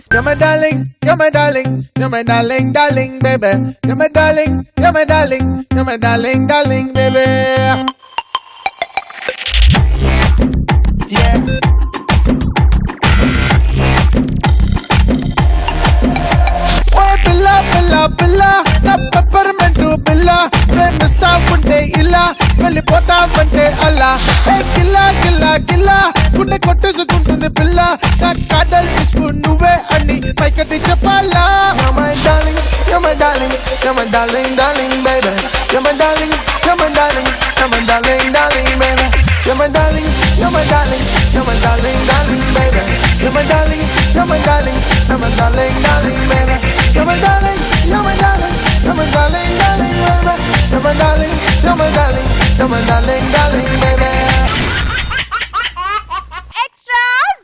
Zabardast. You're my darling, you're my darling, you're my darling, darling, baby. You're my darling, you're my darling, you're my darling, darling, baby. Yeah. Oh, Billa, Billa, Billa, na peppermint Billa. ప్రేమిస్తా ఉంటే ఇలా వెళ్ళిపోతా ఉంటే అలా గిల్లా గిల్లా గిల్లా గుండె కొట్టేసుకుంటుంది పిల్ల నా కాదల్ ఇసుకు నువ్వే అని పైకటి చెప్పాలా You're my darling, you're my darling, you're my darling, darling, baby. You're my darling, you're my darling, you're my darling, darling, baby. You're my darling, you're my darling, you're my darling, darling, baby. You're my darling, you're my darling, you're my darling, darling, baby. You're my darling, you're my darling, you're my darling, darling, baby. You're my darling, you're my darling, you're my darling, darling, baby. Extra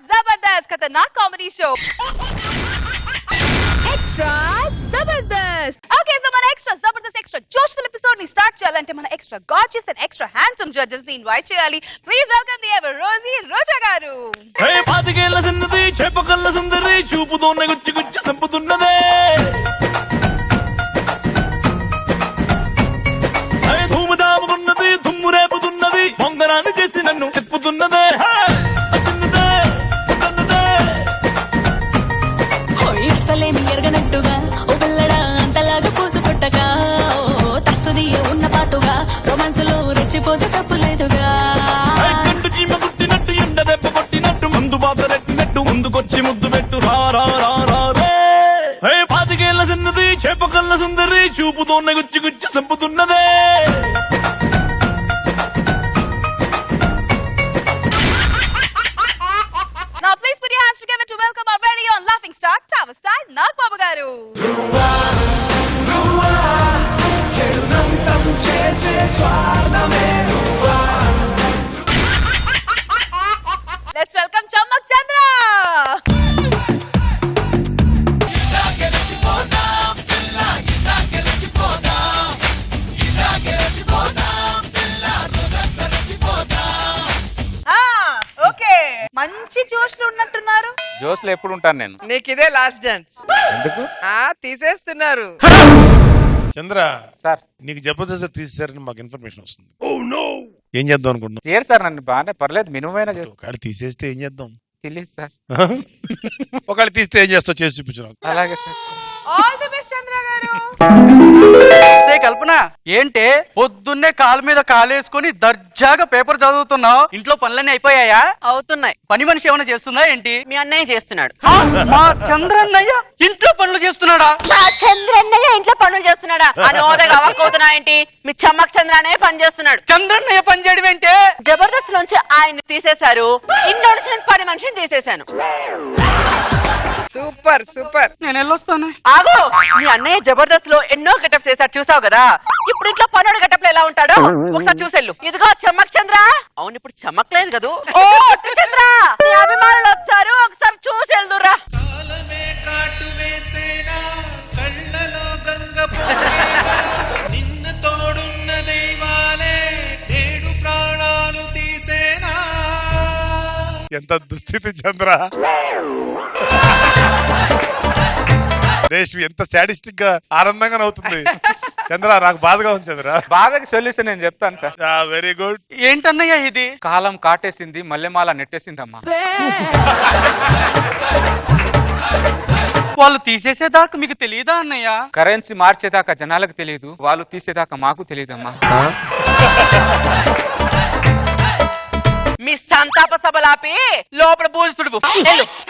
Zabardast Khatarnak comedy show. Extra Zabardast. Okay, so మన extra Zabardast extra joshful episode ని start చేయాలంటే మన extra gorgeous and extra handsome judges ని invite చేయాలి. Please welcome the ever Rosie Roja garu. హే పాతికేళ్ల చిన్నది చేపకల్ల సుందరి చూపుతోనే గుచ్చి గుచ్చి సంపుతున్నదే ధూమధాముకున్నది దుమ్ము రేపుతున్నది పొంగరాన్ని చేసి నన్ను తిప్పుతున్నదే అసలేమి ఎరగనట్టుగా ఓ పిల్లడా అంతలాగా పూసుకొట్టగా ఓ తస్సుది ఉన్న పాటుగా రొమాన్స్ లో రెచ్చిపోతే తప్పులేదుగా కండు చీమ కుట్టినట్టు ఎండ దెబ్బ కొట్టినట్టు ముందు బాధ రెట్టినట్టు ముందుకొచ్చి ముద్దు పెట్టు రా రా రా రా రే హే పాతికేళ్ల చిన్నది చేపకల్ల సుందరి చూపుతోనే గుచ్చి గుచ్చి సంపుతున్నదే Now please put your hands together to welcome our very own laughing star, Tower Star Nag Babu garu. Let's welcome Chammak Chandra. Okay. మంచి జోష్లో ఉన్నట్టున్నారు. జోస్లో ఎప్పుడు ఉంటాను నేను. నీకు ఇదే లాస్ట్ ఛాన్స్. ఎందుకు? తీసేస్తున్నారు. చంద్ర సార్ నీకు జబర్దస్త్ తీసేసారని మాకు ఇన్ఫర్మేషన్ వస్తుంది. ఏం చేద్దాం అనుకుంటున్నాం? చేయరు సార్, నన్ను బాగానే పర్లేదు, మినిమైనా చేస్తాను. ఒకవేళ తీసేస్తే ఏం చేద్దాం? తెలియదు సార్. ఒకవేళ తీస్తే ఏం చేస్తావు చేసి చూపించు నాకు. అలాగే సార్. ఆల్ ది బెస్ట్ చంద్ర గారు. కల్పన ఏంటే పొద్దున్నే కాలు మీద కాలేసుకుని దర్జాగా పేపర్ చదువుతున్నావు? ఇంట్లో పనులన్నీ అయిపోయాయా? అవుతున్నాయి. పని మనిషి ఏమైనా చేస్తుందా ఏంటి? మీ అన్నయ్య చేస్తున్నాడు. మా చంద్రన్నయ్య ఇంట్లో పనులు చేస్తున్నాడా? మా చంద్రన్నయ్య ఇంట్లో పనులు చేస్తున్నాడా అని ఓదగా అవ్వకపోతున్నా ఏంటి? మీ చమ్మక్ చంద్రనే పని చేస్తున్నాడు. చంద్రన్నయ్య పని చేయడం ఏంటే? జబర్దస్త్ నుంచి ఆయన్ని తీసేశారు, ఇంట్లో నుంచి నేను పని మనిషిని తీసేశాను. Super super. నేను వెళ్ళొస్తాను. ఆగు, మీ అన్నయ్య జబర్దస్త్ లో ఎన్నో గెటప్స్ వేశారు చూసావు కదా. ఇప్పుడు ఇంట్లో పనుడు గెటప్ లో ఎలా ఉంటాడో ఒకసారి చూసెళ్ళు. ఇదిగో చమ్మక్ చంద్ర. అవును, ఇప్పుడు చమ్మక్ లేదు కదా. ఓ చంద్ర, నీ అభిమానులు వచ్చారు, ఒకసారి చూసి వెళ్దురా. నిన్ను తోడున్న దైవాలే నేడు ప్రాణాలు తీసేనా. ఎంత దుస్థితి చంద్ర. రేష్మి ఎంత సాడిస్టిక్ గా ఆనందంగా నవ్వుతుంది. చంద్ర నాకు బాధగా ఉంది చంద్ర. బాధకి సొల్యూషన్ నేను చెప్తాను సార్. Very good. ఏంటన్నయ్య ఇది? కాలం కాటేసింది, మల్లెమాల నెట్టేసిందమ్మా. వాళ్ళు తీసేసేదాకా మీకు తెలియదా అన్నయ్య? కరెన్సీ మార్చేదాకా జనాలకు తెలియదు, వాళ్ళు తీసేదాకా మాకు తెలియదమ్మా. మీ సంతాప సభలాపి లోపల పూజితుడు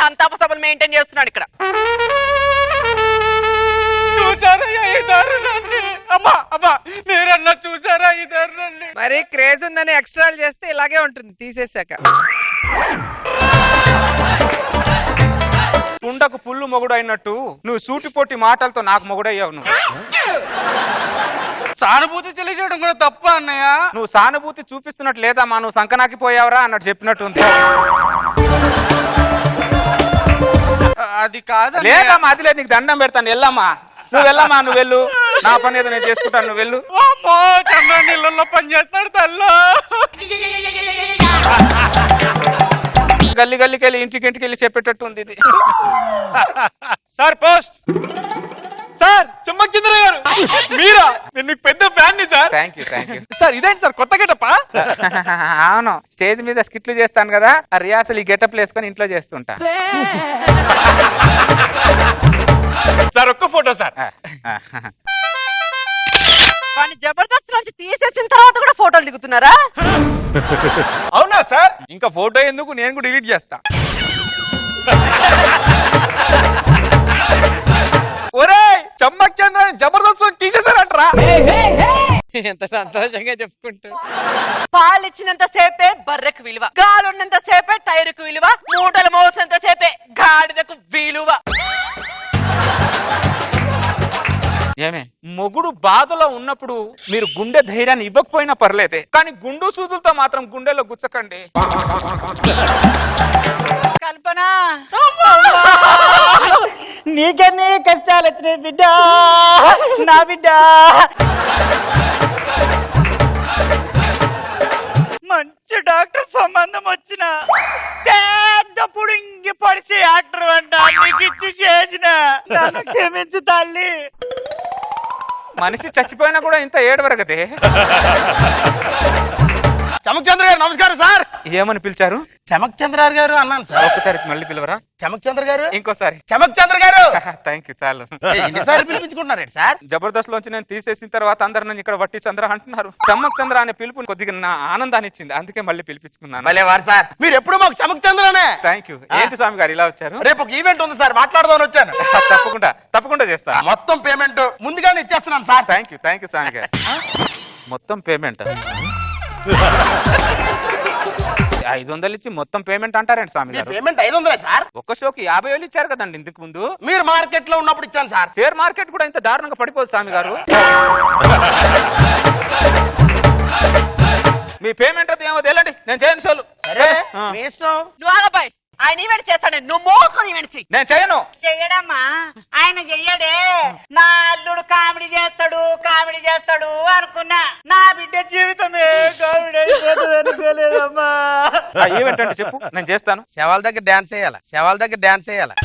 సంతాప సభలు మెయింటైన్ చేస్తున్నాడు ఇక్కడ. చూసారా ఈ దారుణాన్ని? అమ్మా అమ్మా, మీరన్నా చూసారా ఈ దారుణాన్ని? మరి క్రేజ్ ఉందని ఎక్స్ట్రాలు చేస్తే ఇలాగే ఉంటుంది తీసేసాక. కుండకు పుల్లు మొగుడు అయినట్టు నువ్వు సూటిపోటి మాటలతో నాకు మొగుడయ్యావు. నువ్వు సానుభూతి తెలియజేయడం కూడా తప్ప అన్నయ్య? నువ్వు సానుభూతి చూపిస్తున్నట్టు లేదమ్మా, నువ్వు సంకనాకి పోయావరా అన్నట్టు చెప్పినట్టు ఉంది. అది కాదు లేదమ్మా, అది లేదు. నీకు దండం పెడతాను, వెళ్ళమ్మా. నువ్వు వెళ్ళమ్మా, నువ్వు వెళ్ళు. నా పని ఏదో నేను చేసుకుంటాను, నువ్వు వెళ్ళు. చంద్ర నీళ్ళల్లో పని చేస్తాడు తల్లా. గల్లి గల్లికి వెళ్ళి ఇంటికి వెళ్ళి చెప్పేటట్టు ఉంది ఇది. Sir post. సార్ చెమ్మక్ చంద్ర గారు మీరా? నేను మీకు పెద్ద ఫ్యాన్ ని సార్. Thank you. సార్ ఇదేంటి సార్ కొత్త గెటప్పా? అవును, స్టేజ్ మీద స్కిట్లు చేస్తాను కదా, ఆ రియాసలు ఈ గెటప్ వేసుకొని ఇంట్లో చేస్తుంటా. సార్ ఒక్క ఫోటో సార్. వాడిని జబర్దస్త్ నుంచి తీసేసిన తర్వాత కూడా ఫోటోలు దిగుతున్నారా? అవునా సార్? ఇంకా ఫోటో ఎందుకు, నేను కూడా డిలీట్ చేస్తా. ఒరేయ్ చమ్మక్ చంద్ర జబర్దస్త్ లో తీసేసారంటరా? ఎంత సంతోషంగా చెప్పుకుంటా. పాలిచ్చినంత సేపే బర్రెకు విలువ, గాలున్నంత సేపే టైరుకు విలువ, మూటలు మోసినంత సేపే గాడిదకు విలువ. ఏమే, మొగుడు బాధలో ఉన్నప్పుడు మీరు గుండె ధైర్యాన్ని ఇవ్వకపోయినా పర్లేదే, కానీ గుండు సూదులతో మాత్రం గుండెలో గుచ్చకండి. కల్పన నీకెన్ని కష్టాలు వచ్చినాయి బిడ్డ, నా బిడ్డ. మంచి డాక్టర్ సంబంధం వచ్చిన పెద్ద పుడింగి పడిసి యాక్టర్ అంట, నీకు ఇచ్చి చేసిన, నన్ను క్షమించు తల్లి. మనిషి చచ్చిపోయినా కూడా ఇంత ఏడవరగదే. చమక్ చంద్ర గారు నమస్కారం సార్. ఏమని పిలిచారు? చమక్ చంద్ర గారు అన్నాను సార్. ఒక్కసారి మళ్ళీ పిలవరా? చమక్ చంద్ర గారు. ఇంకోసారి. చమక్ చంద్ర గారు. థ్యాంక్ యూ, చాలు. ఎన్నిసార్లు పిలిపించుకుంటున్నారండి సార్? జబర్దస్త్ లోంచి నేను తీసేసిన తర్వాత అందరు నన్ను ఇక్కడ వట్టి చంద్ర అంటున్నారు. చమ్మక్ చంద్ర అనే పిలుపు కొద్దిగా నా ఆనందాన్ని ఇచ్చింది, అందుకే మళ్ళీ పిలిపించుకున్నాను. భలే వారు సార్, మీరు ఎప్పుడు మాకు చమక్ చంద్రనే. Thank you. ఏంటి స్వామి గారు ఇలా వచ్చారు? రేపు ఒక ఈవెంట్ ఉంది సార్, మాట్లాడదామని వచ్చాను. తప్పకుండా చేస్తా. మొత్తం పేమెంట్ ముందుగానే ఇచ్చేస్తున్నాను సార్. థ్యాంక్ యూ స్వామి గారు. మొత్తం పేమెంట్ 500 ఇచ్చి మొత్తం పేమెంట్ అంటారండి స్వామి గారు? Payment 500 sir. ఒక్క షోకి 50,000 ఇచ్చారు కదండి ఇంతకు ముందు. మీరు మార్కెట్ లో ఉన్నప్పుడు ఇచ్చాను సార్. షేర్ మార్కెట్ కూడా ఇంత దారుణంగా పడిపోదు స్వామి గారు. మీ పేమెంట్ అది ఏమో తెలియండి, నేను చేయను షోలు. మీ ఇష్టం. నువ్వు ఆగబాయ్, ఆయన ఈవెంట్ చేస్తాడు, నువ్వు మోసుకొని ఈవెంట్ చెయ్యి. నేను చేయను. చెయ్యడమ్మా, ఆయన చెయ్యడే. నా అల్లుడు కామెడీ చేస్తాడు అనుకున్నా, నా బిడ్డ జీవితమే కామెడీ అయిపోతుంది అనుకోలేదమ్మా. ఈవెంట్ అంటే చెప్పు, నేను చేస్తాను. శవాల దగ్గర డాన్స్ చేయాలి, శవాల దగ్గర డాన్స్ చేయాలి.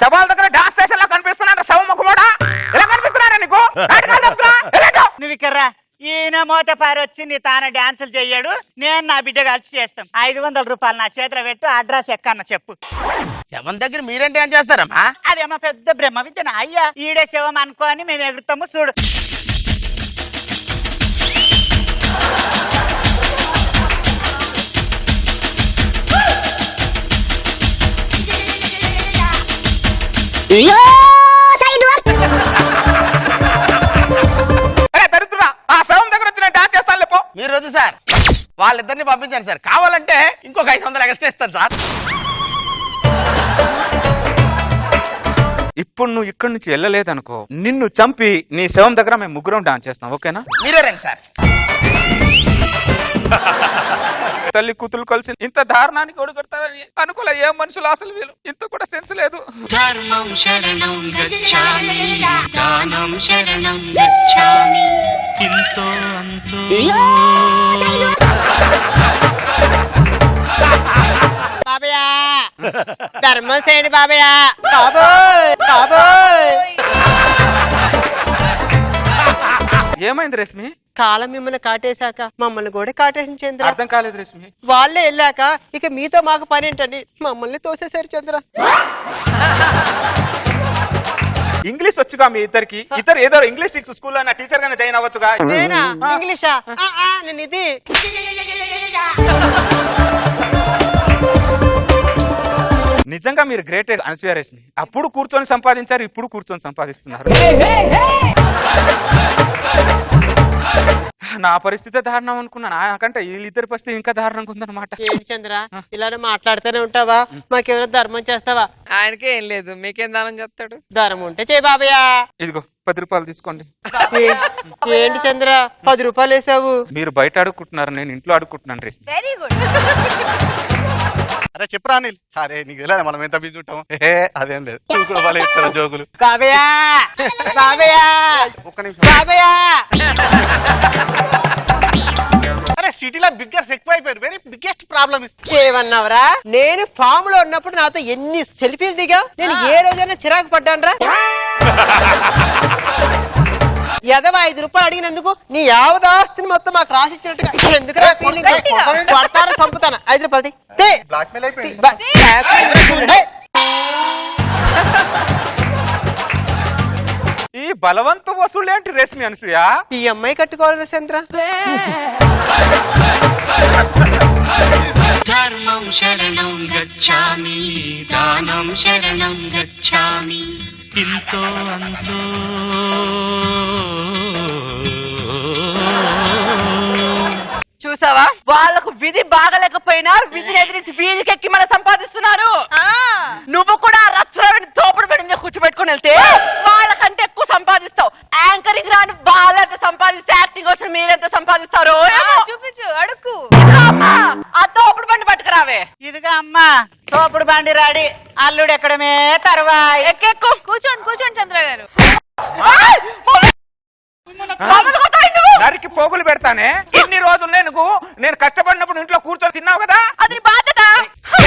శవాల దగ్గర డాన్స్ చేసేలా కనిపిస్తున్నారా? శవం ముఖమోడా ఎలా కనిపిస్తున్నారా నీకు? నువ్వు ఇక్కర్రా. ఈయన మోత పారి వచ్చి తాను డాన్సులు చెయ్యాడు, నేను నా బిడ్డ కలిసి చేస్తాం. 500 రూపాయలు నా చేతిలో పెట్టు, అడ్రస్ ఎక్కన్న చెప్పు. శవం దగ్గర మీరేం డాన్స్ చేస్తారమ్మా? అదేమో పెద్ద బ్రహ్మ విద్యనా అయ్యా, ఈడే శవం అనుకోని మేము ఎగురుతాము చూడు. దరిద్రుడా, ఆ శవం దగ్గర వచ్చి నేను డాన్స్ చేస్తాను లేపో. మీరు వద్దు సార్, వాళ్ళిద్దరిని పంపించండి సార్. కావాలంటే ఇంకొక 500 ఎక్స్ట్రా ఇస్తాను సార్. ఇప్పుడు నువ్వు ఇక్కడి నుంచి వెళ్ళలేదనుకో, నిన్ను చంపి నీ శవం దగ్గర మేము ముగ్గురం డాన్స్ చేస్తాం, ఓకేనా? మీరే రండి సార్. తల్లి కూతురు కలిసి ఇంత దారుణానికి ఒడుగడతారని అనుకోలే. ఏ మనుషులు అసలు వీళ్ళు, ఇంత కూడా సెన్స్ లేదు. ధర్మం శరణం గచ్ఛామి, దానం శరణం గచ్ఛామి. ఇంతో అంతో బాబయ్యా ధర్మం చేయండి బాబయ్యా. ఏమైంది రశ్మి? కాలం మిమ్మల్ని కాటేశాక మమ్మల్ని కూడా కాటేసింది చంద్ర. అర్థం కాలేదు రశ్మి. వాళ్ళే వెళ్ళాక ఇక మీతో మాకు పని ఏంటండి, మమ్మల్ని తోసేశారు చంద్ర. ఇంగ్లీష్ వచ్చుగా మీ ఇద్దరికి? ఇద్దరు ఏదో ఇంగ్లీష్ స్కూల్లో టీచర్ గానే జాయిన్ అవ్వచ్చుగా. నేనా ఇంగ్లీషా? నేను ఇది. నిజంగా మీరు గ్రేట్ అనసూయ రశ్మి. అప్పుడు కూర్చొని సంపాదించారు, ఇప్పుడు కూర్చొని సంపాదిస్తున్నారు. నా పరిస్థితి దారుణం అనుకున్నాను, నాకంటే వీళ్ళిద్దరి పరిస్థితి ఇంకా దారుణంగా ఉందన్నమాట. ఏంటి చంద్ర ఇలానే మాట్లాడుతూనే ఉంటావా? మాకేమైనా ధర్మం చేస్తావా? ఆయనకే ఏం లేదు, మీకేం దానం చేస్తాడు? ధర్మం ఉంటే చేయి బాబయ్యా. ఇదిగో 10 రూపాయలు తీసుకోండి. ఏంటి చంద్ర 10 రూపాయలు వేసావు? మీరు బయట అడుక్కుంటున్నారు, నేను ఇంట్లో అడుక్కుంటున్నాను రేసి. Very good. అరే చెప్పరా అనిల్. అరే నీకు తెలియదు మనం ఎంత బిజీ ఉంటాము. అదేం లేదు, నువ్వు కూడా వాళ్ళే ఇస్తారు జోకులు. బాబయ్యా బాబయ్యా ఒక్క నిమిషం. బాబయ్యా సిటీలో బిగ్గెస్ట్ ఎక్కువ అయిపోయారు. Very biggest problem. ఏమన్నావురా? నేను ఫామ్ లో ఉన్నప్పుడు నాతో ఎన్ని సెల్ఫీలు దిగావు? నేను ఏ రోజైనా చిరాకు పడ్డానరా? ఎదవ 5 రూపాయలు అడిగినందుకు నీ యావదాస్తిని మొత్తం మాకు రాసిచ్చినట్టుగా ఎందుకురా ఫీలింగ్? కొడతారా చంపుతానా? 5 రూపాయలు బ్లాక్మెయిల్ అయిపోయింది. ఈ బలవంత వసూలు ఏంటి రేష్మి అనసూయ? ఈ అమ్మాయి కట్టుకోవాలి చంద్ర. ధర్మం శరణం గచ్ఛామి, దానం శరణం గచ్ఛామి, ఇంతో అంతో చూసావా, వాళ్ళకు విధి బాగలేకపోయినా విధిని ఎదిరించి వీధికెక్కి మనం సంపాదిస్తున్నారు. నువ్వు కూడా రచ్చని తోపుడు పెడింది కూర్చోబెట్టుకుని వెళ్తే వాళ్ళకంటే ఎక్కువ సంపాదిస్తావు. యాంకరింగ్ రాని వాళ్ళంత సంపాదిస్తే యాక్టింగ్ వచ్చిన మీరెంత సంపాదిస్తారు? చూపించు, అడుగు. ఆ తోపుడు బండి పట్టుకురావే. ఇదిగా అమ్మా తోపుడు బండి రాడి, అల్లుడు ఎక్కడమే తర్వా. ఎక్కెక్కు. కూర్చోండి చంద్ర గారు. నరికి పోగులు పెడతానే. ఇన్ని రోజులు నేను కష్టపడినప్పుడు ఇంట్లో కూర్చొని తిన్నావు కదా, అది బాధ్యత.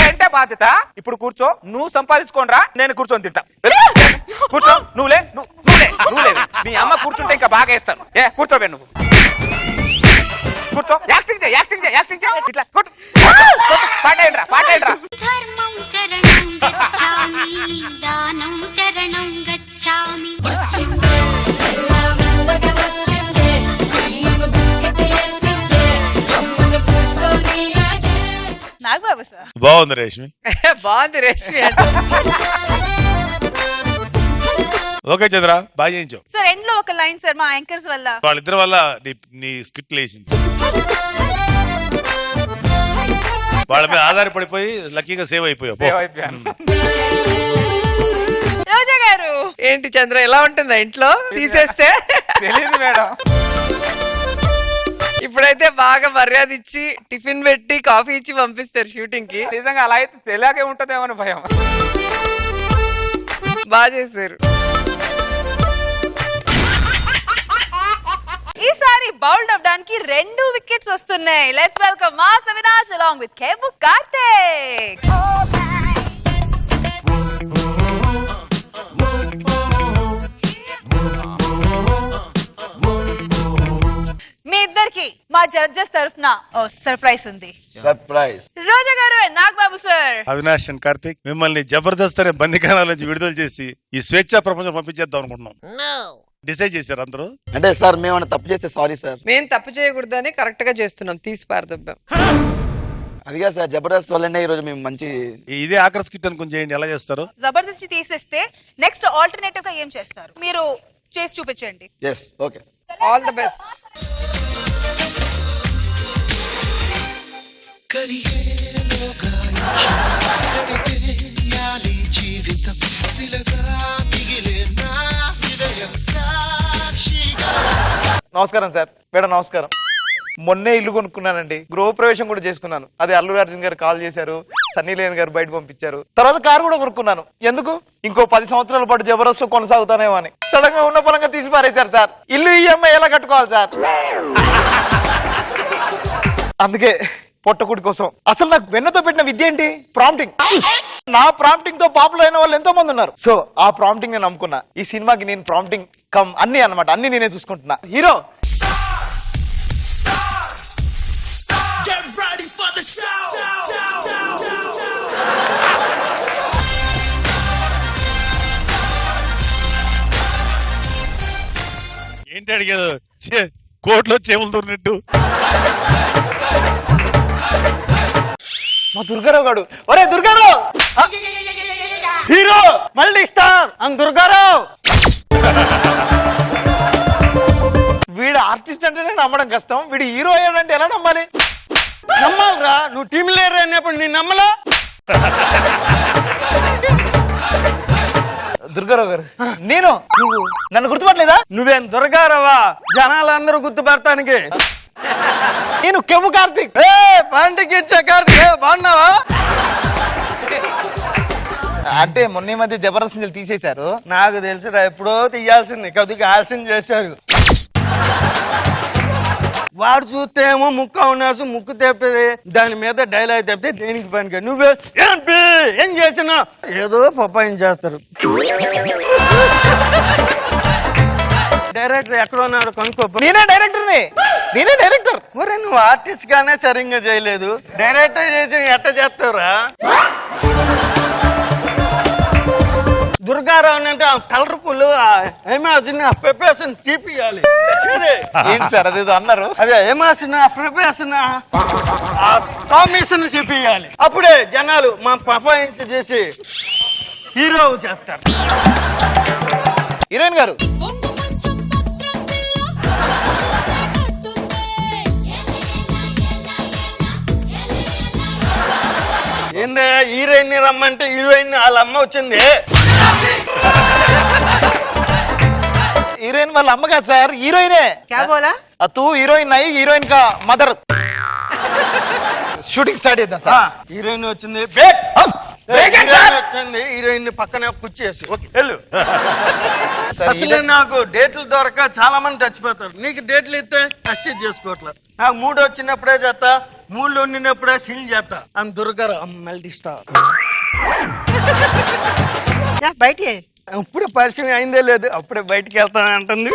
ఏంటే బాధ్యత? ఇప్పుడు కూర్చో, నువ్వు సంపాదించుకోనరా, నేను కూర్చొని తింటా. కూర్చో, నువ్వులే. మీ అమ్మ కూర్చుంటే ఇంకా బాగా వేస్తాను. కూర్చోవే నువ్వు. కూర్చో, యాక్టింగ్ చేయి. ఇట్లా పాటేండ్రా. ధర్మం శరణం గచ్ఛామి, దానం శరణం గచ్ఛామి. నాగబాబు సార్ బాగుంది రేష్మి. బాగుంది రేష్మి. ఓకే చంద్ర, బాగా చేయించావు. సార్ ఎండ్ లో ఒక లైన్ సార్, మా యాంకర్స్ వల్ల, వాళ్ళిద్దరి వల్ల నీ స్కిట్ లేసింది. వాళ్ళ మీద ఆధారపడిపోయి లక్కీగా సేవ్ అయిపోయావు. రోజా గారు. ఏంటి చంద్ర, ఎలా ఉంటుందా ఇంట్లో తీసేస్తే? తెలీదు మేడం. ఇప్పుడైతే బాగా మర్యాద ఇచ్చి టిఫిన్ పెట్టి కాఫీ ఇచ్చి పంపిస్తారు షూటింగ్ కి. నిజంగా అలా అయితే తెలియకే ఉంటదేమో అని భయం. బాగా చేశారు. ఈసారి బౌల్డ్ అవడానికి 2 వికెట్స్ వస్తున్నాయి. Let's welcome mass Avinash along with కేబు కార్తిక్. మీ ఇద్దరికి మా జడ్జెస్ తరఫున ఓ సర్ప్రైజ్ ఉంది. సర్ప్రైజ్. రోజా గారు and Nagababu sir. Avinash and Karthik, మిమ్మల్ని జబర్దస్త్ అనే బందికానాల నుంచి విడుదల చేసి ఈ స్వేచ్ఛా ప్రపంచం పంపించేద్దాం అనుకుంటున్నాం. డిసైడ్ చేశారు అందరూ. అంటే సార్ మేము తప్పు చేస్తే సారీ సార్. మేము తప్పు చేయకూడదని కరెక్ట్ గా చేస్తున్నాం, తీసి పారదొబ్బాం. అదిగా సార్, జబర్దస్త్ వల్లనే ఈ రోజు మేము మంచి ఇదే ఆఖరి స్కిట్ అనుకుని చేయండి. ఎలా చేస్తారు? జబర్దస్త్ తీసేస్తే నెక్స్ట్ ఆల్టర్నేటివ్ గా ఏం చేస్తారు మీరు చేసి చూపించండి. Yes, okay. All the best. నమస్కారం సార్. మేడం నమస్కారం. మొన్నే ఇల్లు కొనుక్కున్నానండి, గృహప్రవేశం కూడా చేసుకున్నాను. అదే అల్లు అర్జున్ గారు కాల్ చేశారు, సన్నీ లేన్ గారు బయట పంపించారు. తర్వాత కారు కూడా కొనుక్కున్నాను. ఎందుకు? ఇంకో 10 సంవత్సరాల పాటు జబర్దస్త్ లో కొనసాగుతానేమో అని. సడన్ గా ఉన్న పరంగా తీసి పారేశారు సార్. ఇల్లు ఈఎంఐ ఎలా కట్టుకోవాలి సార్? అందుకే పొట్టకుడి కోసం. అసలు నాకు వెన్నతో పెట్టిన విద్య ఏంటి? ప్రాంప్టింగ్. నా ప్రాంప్టింగ్ తో పాపులర్ అయిన వాళ్ళు ఎంతో మంది ఉన్నారు. సో ఆ ప్రాంప్టింగ్ నేను నమ్ముకున్నా. ఈ సినిమాకి నేను ప్రాంప్టింగ్ కమ్ అన్ని అన్నమాట, అన్ని నేనే చూసుకుంటున్నా. హీరో ఏంటి అడిగేది? కోర్టులో చేపలు దూరినట్టు. మా దుర్గారావు గారు. ఒరే దుర్గారావు, హీరో మళ్ళీ స్టార్ అండ్ దుర్గారావు. వీడు ఆర్టిస్ట్ అంటేనే నమ్మడం కష్టం, వీడు హీరో అయ్యాడంటే ఎలా నమ్మాలి? నమ్మాలిరా, నువ్వు టీమ్ లీడర్ అన్నప్పుడు నేను నమ్మలా. దుర్గారావు గారు, నేను నువ్వు నన్ను గుర్తుపట్టలేదా? నువ్వేం దుర్గారావా? జనాలందరూ గుర్తుపడటానికి. నేను కెవ్వు కార్తీక్. పంటికి ఇచ్చే కార్తీక్, బాగున్నావా? అంటే మొన్న మధ్య జబర్దస్త్ తీసేశారు. నాకు తెలుసురా, ఎప్పుడో తీయాల్సింది, కొద్దిగా ఆలస్యం చేశారు. వాడు చూస్తే ఏమో ముక్కు అవునాసు ముక్కు తెప్పేది దాని మీద డైలాగ్ తెప్పితే దేనికి పనికి నువ్వే ఏం చేసినా ఏదో పపాయం చేస్తారు. డైరెక్టర్ ఎక్కడ ఉన్నాడు కనుక్కో. నేనే డైరెక్టర్. ఒరే నువ్వు ఆర్టిస్ట్ గానే సరిగ్గా చేయలేదు, డైరెక్టర్ చేసి ఎట్ట చేస్తావురా? దుర్గారావు అంటే ఆ కలర్ఫుల్ ఏమాసిన ప్రిపరేషన్ చూపియాలి. ఏంటి సార్ అదేదో అన్నారు? అదే ఏమాసిన ప్రిపరేషన్ కాంబినేషన్ చూపియాలి. అప్పుడే జనాలు మా పర్ఫార్మెన్స్ చేసి హీరో చేస్తారు. హీరోయిన్ గారు ఏందే హీరోయిన్ రమ్మంటే హీరోయిన్ వాళ్ళ అమ్మ వచ్చింది. హీరోయిన్ వాళ్ళ అమ్మ కాదు సార్, హీరోయినే. క్యా బోలా? తూ హీరోయిన్ అయ్యి హీరోయిన్ కా మదర్. షూటింగ్ స్టార్ట్ చేద్దాం సార్. హీరోయిన్ వచ్చింది, హీరోయిన్ పక్కనే కూర్చేసి వెళ్ళు. అసలే నాకు డేట్లు దొరక చాలా మంది చచ్చిపోతారు. నీకు డేట్లు ఇస్తే అడ్జస్ట్ చేసుకోవట్లేదు. నాకు మూడు వచ్చినప్పుడే చేస్తా, మూడు ఉండినప్పుడే సీల్ చేస్తా. అని దుర్గారు మల్టీ స్టార్. బయట అప్పుడే పరిచయం అయిందే లేదు, అప్పుడే బయటికి వెళ్తాను అంటుంది.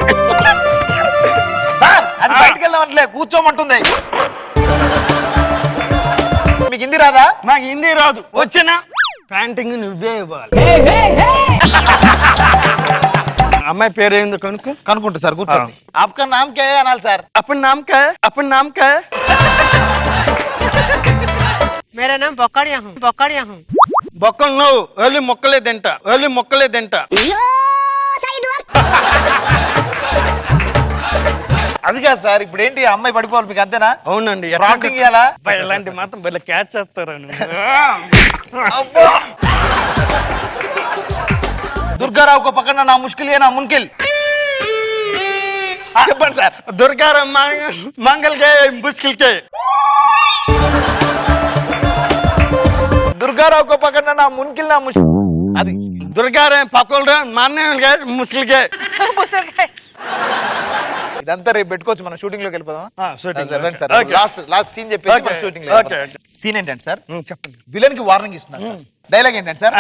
సార్ అది బయటకు వెళ్ళమంటలే, కూర్చోమంటుంది. మీకు హిందీ రాదా? నాకు హిందీ రాదు, వచ్చినా ప్యాంటింగ్ నువ్వే ఇవ్వాలి. అమ్మాయి పేరు ఏందో కనుక్కుంటా సార్, కూర్చోండి. ఆప్కా నామ్ క్యా హై అనాలి సార్. అప్పుడు నామ్ కా మేరా నామ్ బొక్కడియా హూ. బొక్కలు నువ్వు వెళ్ళి మొక్కలే తింటా. అది కాదు సార్, ఇప్పుడు ఏంటి అమ్మాయి పడిపోవాలి మీకు అంతేనా? అవునండి. ప్రాంప్టింగ్ ఇవ్వాలా? ఇలాంటి మాత్రం వీళ్ళ క్యాచ్ చేస్తారు. దుర్గారావు కో పక్కన నా ముష్కిల్ నా మున్కిల్. చెప్పండి సార్. దుర్గారావు మంగళకే ముష్కిల్కే. దుర్గారావు కో పక్కన నా మున్కిల్ నా ముష్కిల్. అది దుర్గారావు పక్కన మాన్నే ముష్కిల్కే. ఇదంతా రేపు పెట్టుకోవచ్చు, మనం షూటింగ్ లోకి వెళ్ళిపోదాం. Okay. లాస్ట్ సీన్ చెప్పి షూటింగ్ సీన్ ఏంటంటే సార్, చెప్పండి. విలన్ కి వార్నింగ్ ఇస్తున్నారు. డైలాగ్ ఏంటంటే సార్,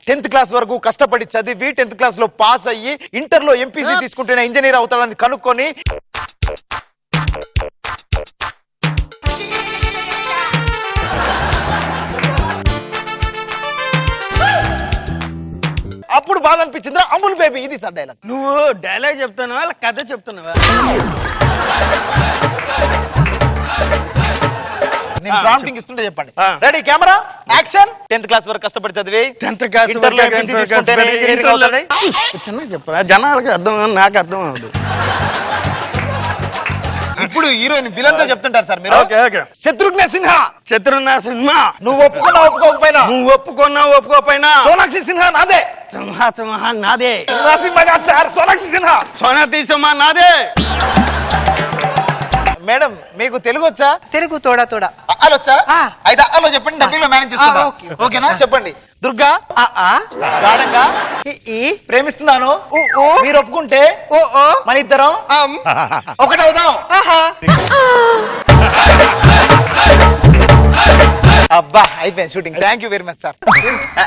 10th క్లాస్ వరకు కష్టపడి చదివి 10th క్లాస్ లో పాస్ అయ్యి ఇంటర్ లో ఎంపీసీ తీసుకుంటేనే ఇంజనీర్ అవుతాడని కనుక్కొని అప్పుడు బాధ అనిపించిందా అమూల్ బేబీ. ఇది సార్ డైలాగ్. నువ్వు డైలాగ్ చెప్తున్నావా కథ చెప్తున్నావా? నేను ప్రాంప్టింగ్ ఇస్తుంటే చెప్పండి. Ready camera action. 10th class వరకు కష్టపడి చదివి 10th క్లాస్ ఇంటర్ లో ఎంపీసీ తీసుకుంటేనే ఇంజనీరింగ్ అవుతాడని చిన్నగా చెప్పరా, జనాలకు అర్థం నాకు అర్థం అవ్వదు. ఇప్పుడు హీరోయిన్ విలన్ తో చెప్తుంటారు సార్ మీరు. శత్రుఘ్న సిన్హా. నువ్వు ఒప్పుకున్నా ఒప్పుకోపోయినా సోనాక్షి సిన్హా నాదే. సింహా నాదే. సినిమా కాదు సార్, సోనాక్షి సిన్హా. సోనాక్షి సిన్హా నాదే. మేడం మీకు తెలుగు వచ్చా? తెలుగు తోడా అల్లొచ్చా? అయితే అల్లో చెప్పండి, డబ్బింగ్ మేనేజ్ చేసుకుంటా. ఓకేనా? చెప్పండి. దుర్గా గాఢంగా ప్రేమిస్తున్నాను, మీరు ఒప్పుకుంటే మన ఇద్దరం ఒకటవుదాం. అబ్బా అయిపోయింది shooting. Thank you very much sir.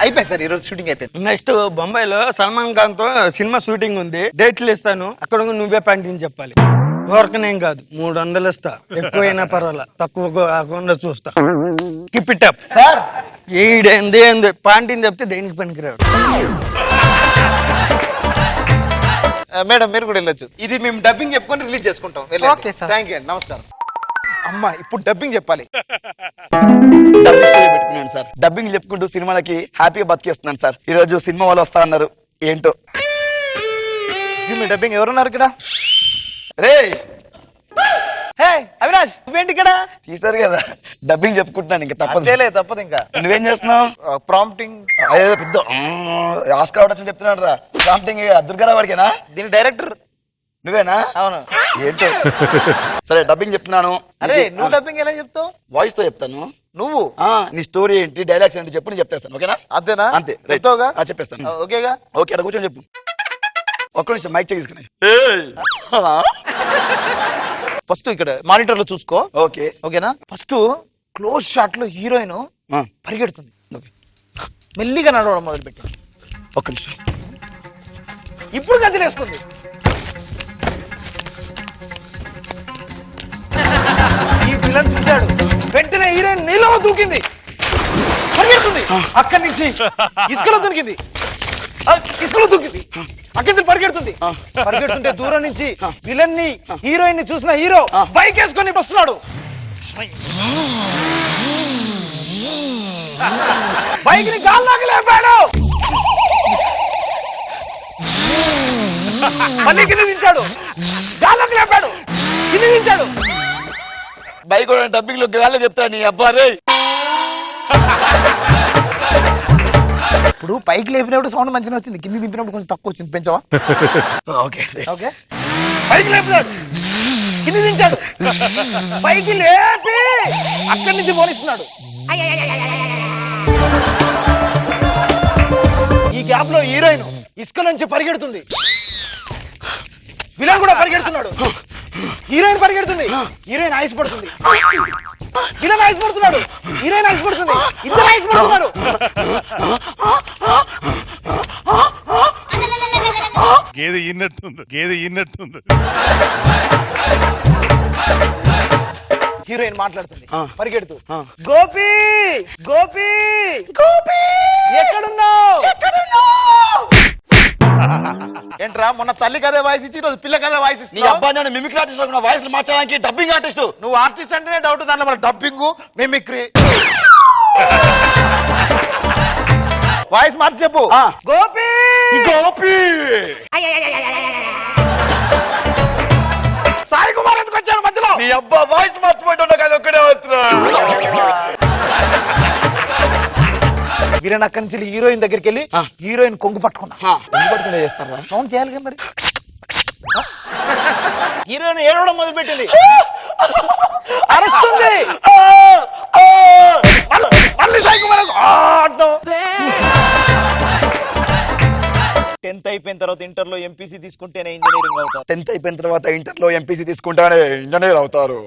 అయిపోయింది సార్, ఈరోజు షూటింగ్ అయిపోయింది. నెక్స్ట్ బొంబాయిలో సల్మాన్ ఖాన్ తో సినిమా షూటింగ్ ఉంది, డేట్లు ఇస్తాను. అక్కడ నువ్వే ప్యాంటింగ్ చెప్పాలి. దొరకనేం కాదు, 300 ఇస్తా, ఎక్కువైనా పర్వాలా, తక్కువ కాకుండా చూస్తా. Keep it up sir. ఏంది పాంటిని చెప్తే దేనికి పనికిరాడు. మేడం మీరు కూడా వెళ్ళొచ్చు. ఇది మేము డబ్బింగ్ చెప్పుకొని రిలీజ్ చేసుకుంటాం. Okay sir. థ్యాంక్ యూ అండి, నమస్కారం. అమ్మా ఇప్పుడు డబ్బింగ్ చెప్పాలి. పెట్టుకున్నాను సార్, డబ్బింగ్ చెప్పుకుంటూ సినిమాలకి హ్యాపీగా బతికేస్తున్నాను సార్. ఈ రోజు సినిమా వాళ్ళు వస్తా అన్నారు, ఏంటో. డబ్బింగ్ ఎవరున్నారు ఇక్కడ? రే హే అవినాష్, నువ్వేంటి ఇక్కడ? తీసారు కదా, డబ్బింగ్ చెప్పుకుంటున్నాను, ఇంకా తప్పదు. ఇంకా నువ్వేం చేస్తున్నావు? ప్రాంప్టింగ్. అదే పెద్ద ఆస్కార్ అవార్డు వచ్చి చెప్తున్నాడు రా. ప్రాంప్టింగ్ దుర్గారావు వాడికేనా? దీని డైరెక్టర్ నువ్వేనా? అవును. ఏంటో సరే డబ్బింగ్ చెప్తున్నాను. అరే నువ్వు డబ్బింగ్ ఎలా చెప్తావు? వాయిస్ తో చెప్తాను. నువ్వు నీ స్టోరీ ఏంటి, డైలాగ్స్ ఏంటి చెప్పు, నేను చెప్తాను. ఓకేనా? అంతేనా? అంతే. చెప్తావుగా? చెప్పేస్తాను. ఓకేగా? ఓకే, అక్కడ కూర్చొని చెప్పు. ఒక్క నిమిషం మైక్ చెక్ తీసుకుని. ఫస్ట్ ఇక్కడ మానిటర్ లో చూసుకో. ఓకే ఓకేనా? ఫస్ట్ క్లోజ్ షాట్ లో హీరోయిన్ పరిగెడుతుంది, మెల్లిగా నడవడం మొదలు పెట్టింది. ఒక్క నిమిషం. ఇప్పుడు గదిలేసుకుంది. ఈ విలన్ చూశాడు, వెంటనే హీరోయిన్ నీళ్ళలో దూకింది, పరిగెడుతుంది. అక్కడి నుంచి ఇసుకలో దొరికింది, ఇసుకలో దూకింది, అక్కడి నుంచి పరిగెడుతుంది. పరిగెడుతుంటే దూరం నుంచి విలన్ ని హీరోయిన్ ని చూసిన హీరో బైక్ వేసుకొని వస్తున్నాడు. బైక్ ని గాల్లోకి లేపాడు, మళ్ళీ కింద దించాడు, గాల్లోకి లేపాడు, కింద దించాడు. బైక్ డబ్బింగ్ లో గాల్లో చెప్తా నీ అబ్బా రే. ఇప్పుడు పైకి లేపినప్పుడు సౌండ్ మంచిగా వచ్చింది, కింది దింపినప్పుడు కొంచెం తక్కువ వచ్చింది, పెంచవా? Okay okay. పైకి లేపినాడు, కింది దించాడు, పైకి లేపి అక్కడి నుంచి పోనిస్తున్నాడు. ఈ గ్యాప్ లో హీరోయిన్ ఇసుక నుంచి పరిగెడుతుంది, విలన్ కూడా పరిగెడుతున్నాడు. హీరోయిన్ పరిగెడుతుంది, హీరోయిన్ ఐస్ పడుతుంది, విలన్ ఐస్ పడుతున్నాడు, హీరోయిన్ ఐస్ పడుతుంది, ఇద్దరు ఐస్ పడుతున్నారు. గేదె ఈనట్టుంది. హీరోయిన్ మాట్లాడుతుంది పరిగెడుతూ, గోపి గోపి గోపి ఎక్కడున్నావు? ఏంట్రా మొన్న తల్లి కదే వాయిస్ ఇచ్చి రోజు పిల్ల కదే వాయిస్ నీ అబ్బా నేను మిమిక్రీ ఆర్టిస్ట్ నా వాయిస్ మార్చడానికి డబ్బింగ్ ఆర్టిస్ట్. నువ్వు ఆర్టిస్ట్ అంటేనే డౌట్, దాంట్లో మన డబ్బింగ్ మిమిక్రీ. వాయిస్ మార్చి చెప్పు. గోపి గోపి సాయి కుమార్ ఎందుకు వచ్చాడు మధ్యలో? నీ అబ్బా వాయిస్ మార్చిపోయినా కదా ఒక్కడే వస్తున్నా. వీరన్ అక్కడి నుంచి హీరోయిన్ దగ్గరికి వెళ్ళి హీరోయిన్ కొంగు పట్టుకున్నా. చేస్తారా? సౌండ్ చేయాలి కదా మరి. హీరోయిన్ ఏడవడం మొదలు పెట్టింది, అరుస్తుంది. మళ్ళీ సాయి కుమార్ అంటాం. 10th అయిపోయిన తర్వాత ఇంటర్ లో ఎంపీసీ తీసుకుంటేనే ఇంజనీరింగ్ అవుతారు. 10th అయిపోయిన తర్వాత ఇంటర్ లో ఎంపీసీ తీసుకుంటానే ఇంజనీర్ అవుతారు.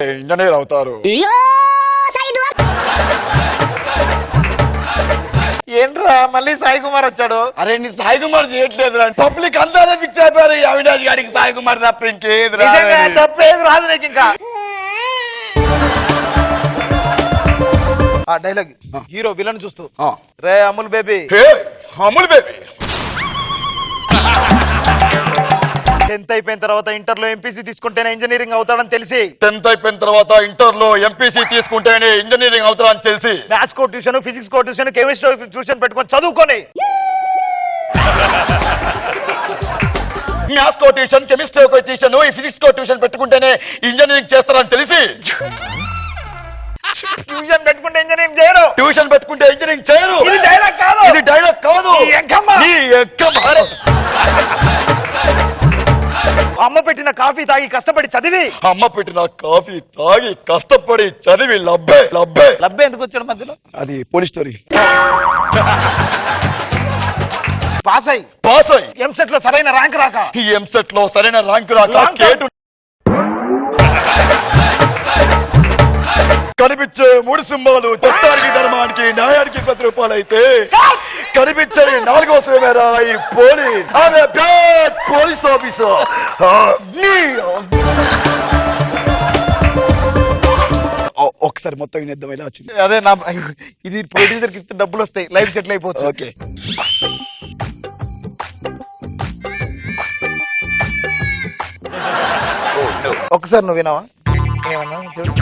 ఏంట్రా మళ్ళీ సాయి కుమార్ వచ్చాడు? అరే నీ సాయి కుమార్ చేయట్లేదు, పబ్లిక్ అంతా ఫిక్స్ అయిపోయారు అవినాష్ గారికి సాయి కుమార్ తప్ప ఇంకేది తప్పేది రాదు నీకు ఇంకా. ఆ డైలాగ్ హీరో విలన్ చూస్తూ, రే Amul baby, Amul baby 10th అయిపోయిన తర్వాత ఇంటర్ లో ఎంపీసీ తీసుకుంటేనే ఇంజనీరింగ్ అవుతాడని తెలిసి 10th అయిపోయిన తర్వాత ఇంటర్ లో ఎంపీసీ తీసుకుంటేనే ఇంజనీరింగ్ అవుతాడని తెలిసి మ్యాథ్స్ కో ట్యూషన్, ఫిజిక్స్ కో ట్యూషన్, కెమిస్ట్రీ ట్యూషన్ పెట్టుకొని చదువుకొని మ్యాథ్స్ కో ట్యూషన్, కెమిస్ట్రీ కో ట్యూషన్, ఫిజిక్స్ కో ట్యూషన్ పెట్టుకుంటేనే ఇంజనీరింగ్ చేస్తారని తెలిసి ట్యూషన్ పెట్టుకుంటే ఇంజనీరింగ్ చేయరు, ట్యూషన్ పెట్టుకుంటే ఇంజనీరింగ్ చేయరు. ఇది డైలాగ్ కాదు, ఇది డైలాగ్ కాదు. అమ్మ పెట్టిన కాఫీ తాగి కష్టపడి చదివి, అమ్మ పెట్టిన కాఫీ తాగి కష్టపడి చదివి లబ్బే ఎందుకు వచ్చాడు మధ్యలో? అది పోలీస్ స్టోరీ. పాస్ అయ్యి ఎంసెట్ లో సరైన ర్యాంక్ రాక, ఈ ఎంసెట్ లో సరైన ర్యాంక్ రాక కేటు కనిపించే 3 సింహాలు చట్టానికి, ధర్మానికి, న్యాయానికి ప్రతిరూపాలు అయితే కనిపించని 4వ సింహేరా ఈ పోలీస్. ఆమె బ్యాడ్ పోలీస్ ఆఫీసర్. ఒకసారి మొత్తం వినేద్దాం ఎలా వచ్చింది. అదే నా ఇది ప్రొడ్యూసర్ కి ఇస్తే డబ్బులు వస్తాయి, లైఫ్ సెటిల్ అయిపోతుంది. ఓకే ఒకసారి నువ్వు వినావా? ఏమన్నా చూడు.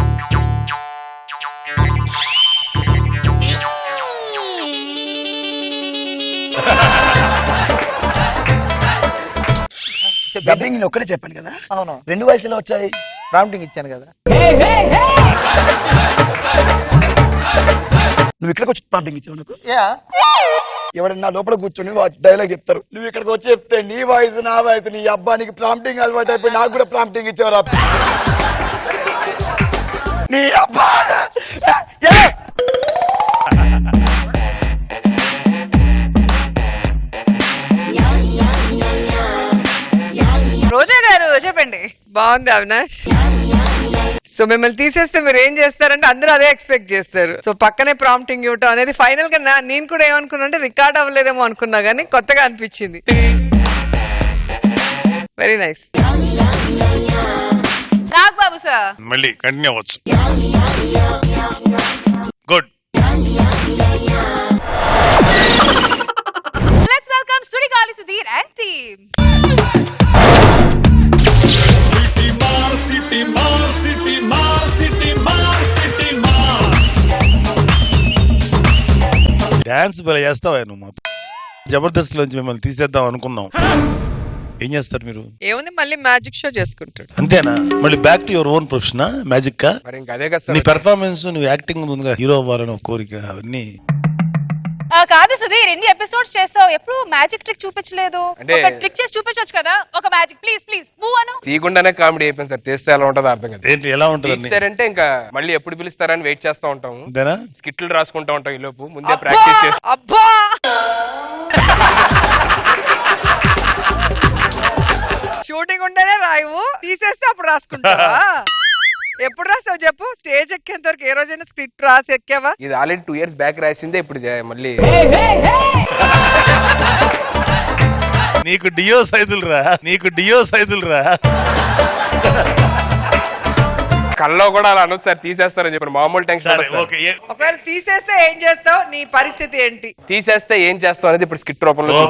డబ్బింగ్ ఒక్కడే చెప్పాను కదా. అవును, 2 వాయిస్లు వచ్చాయి. ప్రాంప్టింగ్ ఇచ్చాను కదా. నువ్వు ఇక్కడికి వచ్చి ప్రాంప్టింగ్ ఇచ్చావు నాకు. ఎవడన్నా లోపల కూర్చొని డైలాగ్ చెప్తారు, నువ్వు ఇక్కడికి వచ్చి చెప్తే నీ వాయిస్ నా వాయిస్, నీ అబ్బానికి ప్రాంప్టింగ్ అలవాటు అయిపోయి నాకు కూడా ప్రాంప్టింగ్ ఇచ్చేవారు. నీ అబ్బా రోజా గారు చెప్పండి. బాగుంది అవినాష్. సో మిమ్మల్ని తీసేస్తే మీరు ఏం చేస్తారంటే అందరూ అదే ఎక్స్పెక్ట్ చేస్తారు. సో పక్కనే ప్రాంప్టింగ్ ఇవ్వటం అనేది ఫైనల్ గా నేను కూడా ఏమనుకున్నా అంటే రికార్డ్ అవ్వలేదేమో అనుకున్నా కానీ కొత్తగా అనిపించింది. Very nice. నాగబాబు సార్ మళ్ళీ కంటిన్యూ అవ్వచ్చు. Good. Let's welcome Sudigali Sudheer and team. Dance భలే చేస్తావా నువ్వు. మా జబర్దస్త్ లోంచి మిమ్మల్ని తీసేద్దాం అనుకున్నాం. ఏం చేస్తారు మీరు? ఏముంది మళ్ళీ మ్యాజిక్ షో చేసుకుంటాడు అంతేనా? మళ్ళీ back to your own profession magic కా? మరి ఇంకా అదే కదా నీ పెర్ఫార్మెన్స్, నువ్వు యాక్టింగ్ ఉందిగా, హీరో అవ్వాలని ఒక కోరిక, అవన్నీ కాదు సుధీర్, ఎన్ని ఎపిసోడ్స్ చేస్తావు, ఎప్పుడు మ్యాజిక్ ట్రిక్ చూపించలేదు. ఒక ట్రిక్ చేసి చూపించొచ్చు కదా, ఒక మ్యాజిక్ ప్లీజ్ ప్లీజ్ మూవ్ అను. తీయకుండానే కామెడీ అయిపోయింది సార్. తీస్తే ఎలా ఉంటుందో అర్థం కదా. ఏంటి ఎలా ఉంటుంది? తీస్తారంటే ఇంకా మళ్ళీ ఎప్పుడు పిలుస్తారని వెయిట్ చేస్తా ఉంటాము. అంతేనా? స్కిట్లు రాసుకుంటా ఉంటాం ఈ లోపు, ముందే ప్రాక్టీస్ చేస్తాం. అబ్బా షూటింగ్ ఉంటేనే రాయవు, తీసేస్తే అప్పుడు రాసుకుంటావా? ఎప్పుడు రాసావు చెప్పు? స్టేజ్ ఎక్కేంత వరకు ఏ రోజైనా స్క్రిప్ట్ రాసి ఎక్కావా? ఇది ఆల్రెడీ 2 years బ్యాక్ రాసిందే, ఇప్పుడు మళ్ళీ నీకు డియో సైదులు రా. కల్లో కూడా అలా అనొచ్చు సార్, తీసేస్తారని చెప్పి మామూలు టెన్షన్. ఒకవేళ తీసేస్తే ఏం చేస్తావు? నీ పరిస్థితి ఏంటి? తీసేస్తే ఏం చేస్తాం అనేది ఇప్పుడు స్కిట్ రూపంలో.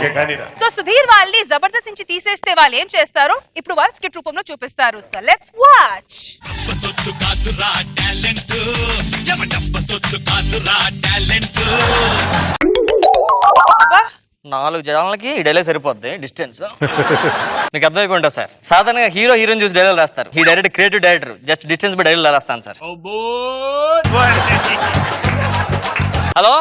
సో సుధీర్ వాళ్ళని జబర్దస్త్ నుంచి తీసేస్తే వాళ్ళు ఏం చేస్తారు, ఇప్పుడు వాళ్ళు స్కిట్ రూపంలో చూపిస్తారు. So let's watch. 4 జనాలకి ఈ డైలాగ్ సరిపోద్ది డిస్టెన్స్. మీకు అర్థమైపోయింటా సార్. సాధారణంగా హీరో హీరోయిన్ చూసి డైలాగ్ రాస్తారు. ఈ direct creative director just distance by dialogue రాస్తాను సార్. హలో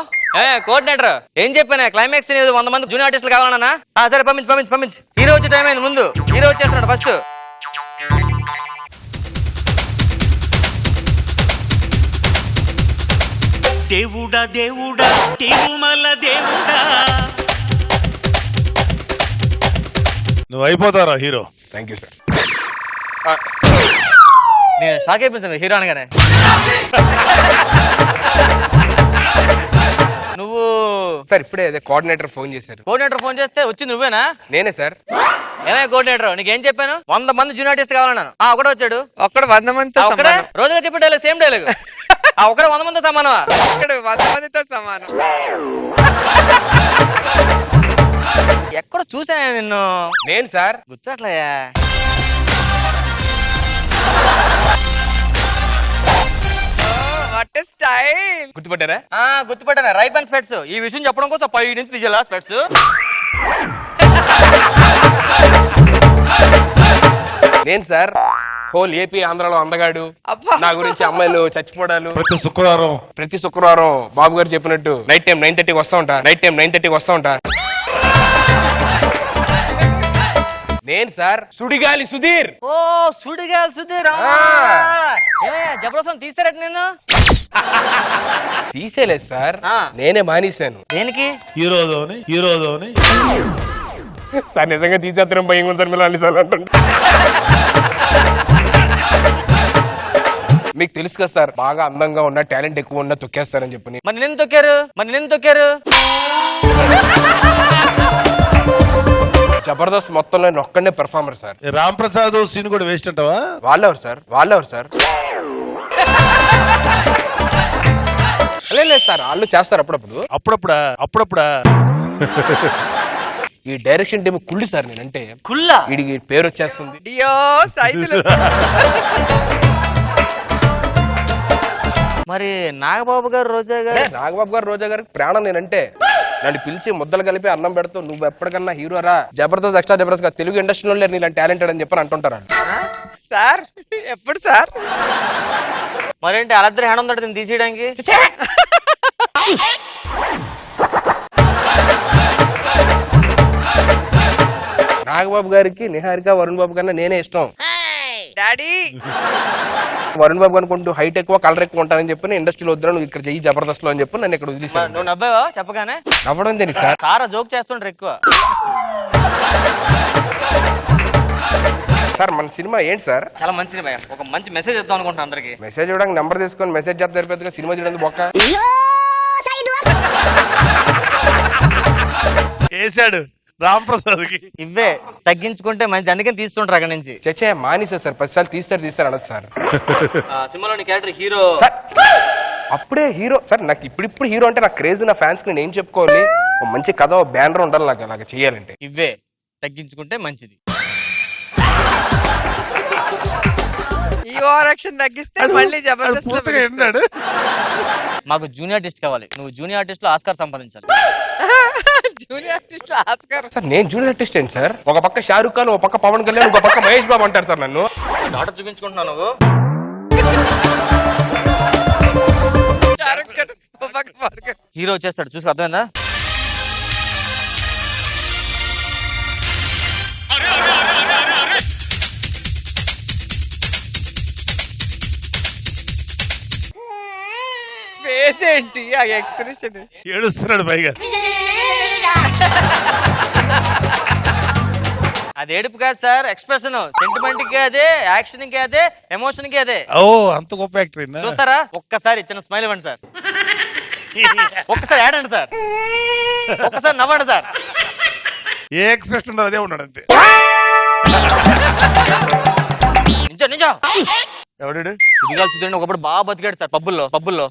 కోఆర్డినేటర్, ఏం చెప్పాను? క్లైమాక్స్ 100 మంది జూనియర్ ఆర్టిస్టులు కావాలన్నా? సరే పంపించు. హీరో వచ్చే టైం అయింది, ముందు హీరో వచ్చేస్తున్నాడు ఫస్ట్. దేవుడా తిరుమల దేవుడా. నువ్వు అయిపోతారా హీరో? Thank you sir. నేను షాక్ అయిపోయింది హీరో అనగానే. నువ్వు సార్ ఇప్పుడే కోఆర్డినేటర్ ఫోన్ చేశారు. కోఆర్డినేటర్ ఫోన్ చేస్తే వచ్చింది నువ్వేనా? నేనే సార్. ఏమే కోఆర్డినేటర్, నీకేం చెప్పాను? 100 మంది జూనియర్ ఆర్టిస్ట్ కావాలన్నాను. ఒకడే వచ్చాడు. ఒక్కడ 100 మందితో సమానం. రోజుగా చెప్పే డైలాగ్ సేమ్ డైలాగ్. ఒకడే 100 మందితో సమానమా? ఇక్కడ 100 మందితో సమానం. ఎక్కడ చూసాను నిన్ను? నేను సార్. గుర్తుట్లయ్యా. What style. గుర్తుపట్టారా? గుర్తుపట్టాను. రైప్ అండ్ స్పెట్స్. ఈ విషయం చెప్పడం కోసం 5 నుంచి తీసేలా స్పెట్స్. నేను సార్. హోల్ ఏపీ ఆంధ్రాలో అందగాడు, నా గురించి అమ్మాయిలు చచ్చిపోవడాలు. ప్రతి శుక్రవారం బాబు గారు చెప్పినట్టు నైట్ టైం 9:30కి వస్తా ఉంటా. నేను సార్ సుడిగాలి సుధీర్. ఓ సుడిగాలి సుధీర్. జబర్దస్త్ తీసారట నేను? తీసేలేదు సార్, నేనే మానేశాను. దేనికి? హీరోదోని సార్ నిజంగా తీసేత్తరం భయం ఉంటారు మీరు అన్నిసార్లు అంటుంటే. మీకు తెలుసు కదా సార్, బాగా అందంగా ఉన్న టాలెంట్ ఎక్కువ ఉన్న తొక్కేస్తారని చెప్పని. మరి నేను తొక్కారు. జబర్దస్త్ మొత్తంలో నేను ఒక్కడే performer sir. Ram Prasad scene కూడా వేస్ట్ అంటావా? వాళ్ళెవరు సార్? లేదు సార్, వాళ్ళు చేస్తారు అప్పుడప్పుడా. ఈ డైరెక్షన్ టీమ్ కుళ్ళి సార్. నేనంటే వీడికి పేరు వచ్చేస్తుంది. మరి నాగబాబు గారు రోజా గారికి ప్రాణం నేనంటే. నన్ను పిలిచి ముద్దలు కలిపి అన్నం పెడుతూ నువ్వు ఎప్పటికన్నా హీరో రా, జబర్దస్త్ ఎక్స్ట్రా జబర్దస్త్ గా తెలుగు ఇండస్ట్రీలో లేరు నీలాంటి టాలెంటెడ్ అని చెప్పని అంటుంటారు సార్. ఎప్పుడు సార్? మరేంటి అలద్దరి హ్యాండ్ ఉందట దీన్ని తీసేయడానికి? నాగబాబు గారికి నిహారిక వరుణ్ బాబు కన్నా నేనే ఇష్టం. డాడీ వరుణ్ బాబు అనుకుంటూ హైట్ ఎక్కువ కలర్ ఎక్కువ ఉంటానని చెప్పి ఇండస్ట్రీలో వద్దు, నువ్వు ఇక్కడ చెయ్యి జబర్దస్త్ లో అని చెప్పి నన్ను ఇక్కడ వదిలేసాను. నువ్వు నవ్వావా చెప్పగానే? నవ్వడం తెలియదు సార్. సారా జోక్ చేస్తుంటారు ఎక్కువ. సార్ మన సినిమా ఏంటి సార్? చాలా మంచి సినిమా, ఒక మంచి మెసేజ్ ఇద్దాం అనుకుంటున్నాను అందరికి. మెసేజ్ ఇవ్వడానికి నెంబర్ తీసుకొని మెసేజ్ చెప్తారు పెద్దగా, సినిమా చూడండి బొక్క వేసాడు రామప్రసాద్ కి. ఇవే తగ్గించుకుంటే మంచి, అందుకని తీస్తుంటారు అక్కడ నుంచి. చచ్చే మానేసా సార్, 10 సార్లు తీస్తారు అనదు సార్. సినిమాలోని క్యారెక్టర్ హీరో. అప్పుడే హీరో సార్. నాకు ఇప్పుడు హీరో అంటే నాకు క్రేజ్, నా ఫ్యాన్స్ కి నేను ఏం చెప్పుకోవాలి? మంచి కథ, బ్యానర్ ఉండాలి నాకు అలాగ చేయాలంటే. ఇవే తగ్గించుకుంటే మంచిది. ఈ ఓవరాక్షన్ తగ్గిస్తే మళ్ళీ జబర్దస్త్ లో విన్నాడు. మాకు జూనియర్ ఆర్టిస్ట్ కావాలి, నువ్వు జూనియర్ ఆర్టిస్ట్ లో ఆస్కార్ సంపాదించాలి. Junior artist Oscar. సార్ నేను జూనియర్ ఆర్టిస్ట్ ఏంటి సార్? ఒక పక్క షారూక్ ఖాన్, ఒక పక్క పవన్ కళ్యాణ్, ఒక పక్క మహేష్ బాబు అంటారు సార్ నన్ను. డాక్టర్ చూపించుకుంటున్నావు నువ్వు. హీరో వచ్చేస్తాడు, చూసి అర్థమైందా? ఫేస్ ఏంటి ఆ ఎక్స్ప్రెషన్? ఏడుస్తున్నాడు పైగా. అది ఏడుపు కాదు సార్, ఎక్స్ప్రెషన్. సెంటిమెంట్ కి అదే, యాక్షన్ కి అదే, ఎమోషన్ కి అదే. ఓ అంత గొప్ప యాక్టర్ అయిందా? చూస్తారా? ఒక్కసారి చిన్న స్మైల్ ఇవ్వండి సార్, ఒక్కసారి ఆడండి సార్, ఒక్కసారి నవ్వండి సార్. ఏ ఎక్స్ప్రెషన్ ఉందో అదే ఉన్నాడు అంతే. నిజం నిజం. ఎవడు ఇదిగా చూడండి, ఒకప్పుడు బాగా బతికాడు సార్ పబ్బుల్లో.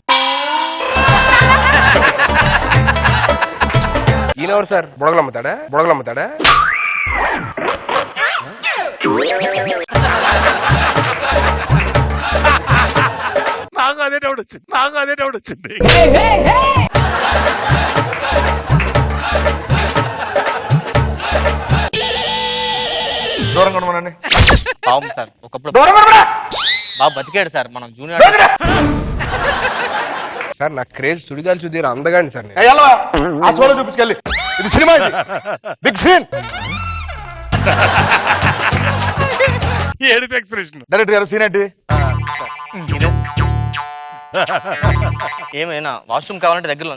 ఈయనెవరు సార్? బుడగలమ్ముతాడా? నాకు అదే డౌట్ వచ్చింది. దూరంగా ఉండమనండి. పాపం సార్, ఒకప్పుడు దూరంగా ఉండమా? బాగా బతికాడు సార్ మనం జూనియర్. సార్ నాకు క్రేజ్ సుడిగాలి సుధీర్ అందగాండి సార్. ఆ షోలో చూపించుకెళ్ళి, ఇది సినిమా, బిగ్ స్క్రీన్. ఏడుపు ఎక్స్ప్రెషన్. డైరెక్టర్ గారు సీన్ ఏంటి? ఏమైనా వాష్రూమ్ కావాలంటే దగ్గరలో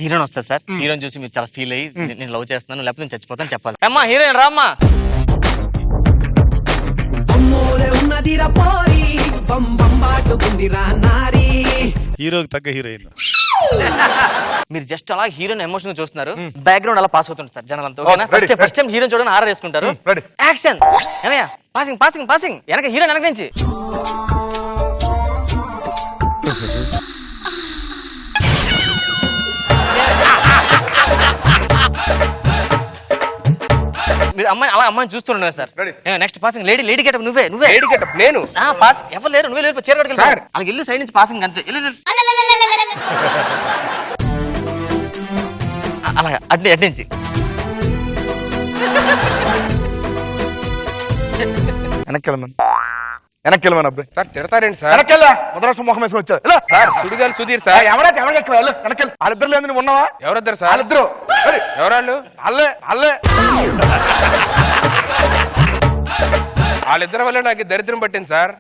హీరోయిన్ వస్తారు సార్. హీరోయిన్ చూసి మీరు చాలా ఫీల్ అయ్యి నేను లవ్ చేస్తున్నాను, లేకపోతే నేను చచ్చిపోతాను చెప్పాలి. అమ్మా హీరోయిన్ రామ్మా. హీరోకి తగ్గ హీరోయిన్. మీరు జస్ట్ అలా హీరోయిన్ ఎమోషన్ గా చూస్తున్నారు, బ్యాక్గ్రౌండ్ అలా పాస్ అవుతుంది సార్ జనాలంతా. ఫస్ట్ టైం హీరోయిన్ చూడని ఆర్డర్ వేసుకుంటారు. యాక్షన్. ఏమయ్యా పాసింగ్ వెనక హీరోయిన్ వెనక నుంచి. మీరు అమ్మాయిని చూస్తుండే sir. Next passing lady getup నువ్వే. లేడీ గెటప్ నేను? పాస్ ఎవరు లేరు, నువ్వే లేరు, చీర కట్టుకుని అలాగే ఇల్లు సైడ్ నుంచి పాసింగ్ అంతే. అలాగా అటు నుంచి వెనక్కి వెళ్ళమని అబ్బాయి. Sir తిడతారేంటి sir? వెనక్కెళ్ళా, మొదలక్ష మొహం వేసుకొని వచ్చారు. Sir Sudigali Sudheer sir. ఎవరైతే వెనక్కి వాళ్ళిద్దరు లేదు, నువ్వు ఉన్నావా? ఎవరిద్దరు సార్? వాళ్ళిద్దరు. ఎవరాళ్ళు? అల్లే వాళ్ళిద్దరి వల్ల నాకు దరిద్రం పట్టింది సార్.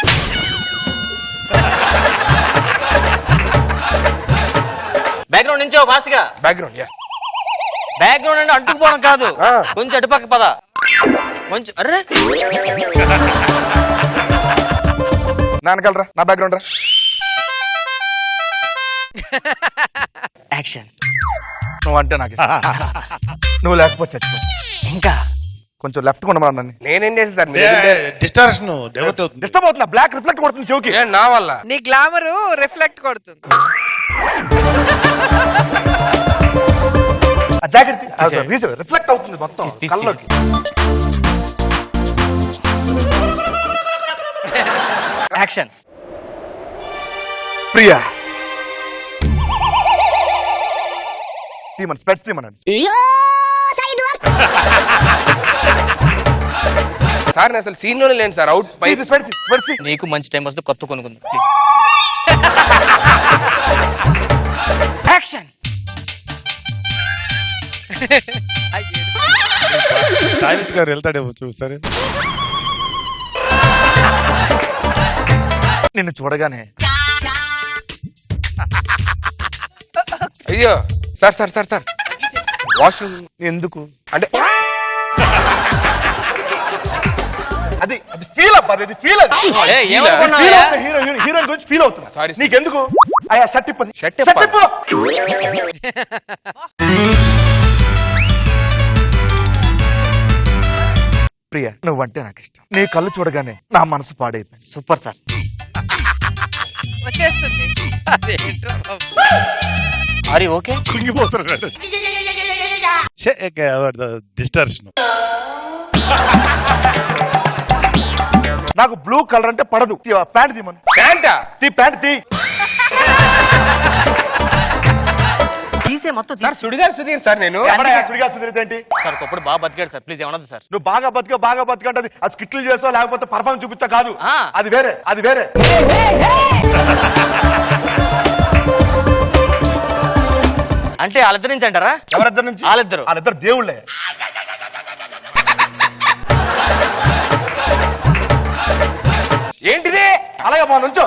బ్యాక్గ్రౌండ్ నుంచి ఫాస్ట్ గా. బ్యాక్గ్రౌండ్ అంటే అంటుకుపోవడం కాదు, కొంచెం అటుపక్క పద. కొంచెం అరే నాన్నకలరా, నా బ్యాక్గ్రౌండ్ రా. యాక్షన్. నువ్వు అంటే నాకు నువ్వు లేకపోతే చచ్చిపో. ఇంకా కొంచెం లెఫ్ట్ కొనమా నన్ను. నేనేం చేసి సార్? డిస్టార్షన్ డిస్టర్బ్ అవుతున్నా, బ్లాక్ రిఫ్లెక్ట్ కొడుతుంది చెవుకి. నా వల్ల నీ గ్లామర్ రిఫ్లెక్ట్ కొడుతుంది. జాకెట్ రిఫ్లెక్ట్ అవుతుంది మొత్తం కళ్ళలోకి. యాక్షన్. ప్రియా తీమన్ స్పెట్స్ తీమనండి. సార్ నేను అసలు సీన్ లోనే లేను సార్. అవుట్ నీకు మంచి టైం వస్తే కొత్త కొనుక్కుంది ప్లీజ్. యాక్షన్. టాయిలెట్ గారు వెళ్తాడేమో చూస్తారు. నిన్ను చూడగానే అయ్యో సార్ వాష్రూమ్ ఎందుకు అంటే అది అది ఫీల్ అబ్బా, అది ఫీల్. ఏమనుకున్నావయ్యా? హీరోయిన్ గురించి ఫీల్ అవుతున్నా. Sorry, sir. నీకెందుకు? అయ్యా షర్ట్ ఇప్పది. షర్ట్ ఇప్పాలి. ప్రియా, నువ్వంటే నాకు ఇష్టం. నీ కళ్ళు చూడగానే నా మనసు పాడైపోయింది. Super sir. వచ్చేస్తుంది. అదేంట్రా బాబు. అరే ఓకే. కుంగిపోతున్నాడు. డిస్టర్షన్. నాకు బ్లూ కలర్ అంటే పడదు. ప్యాంట్ తీమను. ప్యాంటా? ప్యాంట్ తీ. తీసే మొత్తం సార్ సుడిగారు సుధీర్ సార్ నేను. సుడిగా సుధీరేంటి? సార్ ఒకప్పుడు బాగా బతికాడు సార్, ప్లీజ్ ఏమన్నది సార్. నువ్వు బాగా బతికంటది అది స్కిట్లు చేసో లేకపోతే పర్ఫార్మెన్స్ చూపించా కాదు. ఆ. అది వేరే, అది వేరే. అంటే వాళ్ళిద్దరి నుంచి అంటారా? ఎవరిద్దరి నుంచి? వాళ్ళిద్దరు దేవుళ్ళే. ఏంటిది? అలాగే మా నుంచో.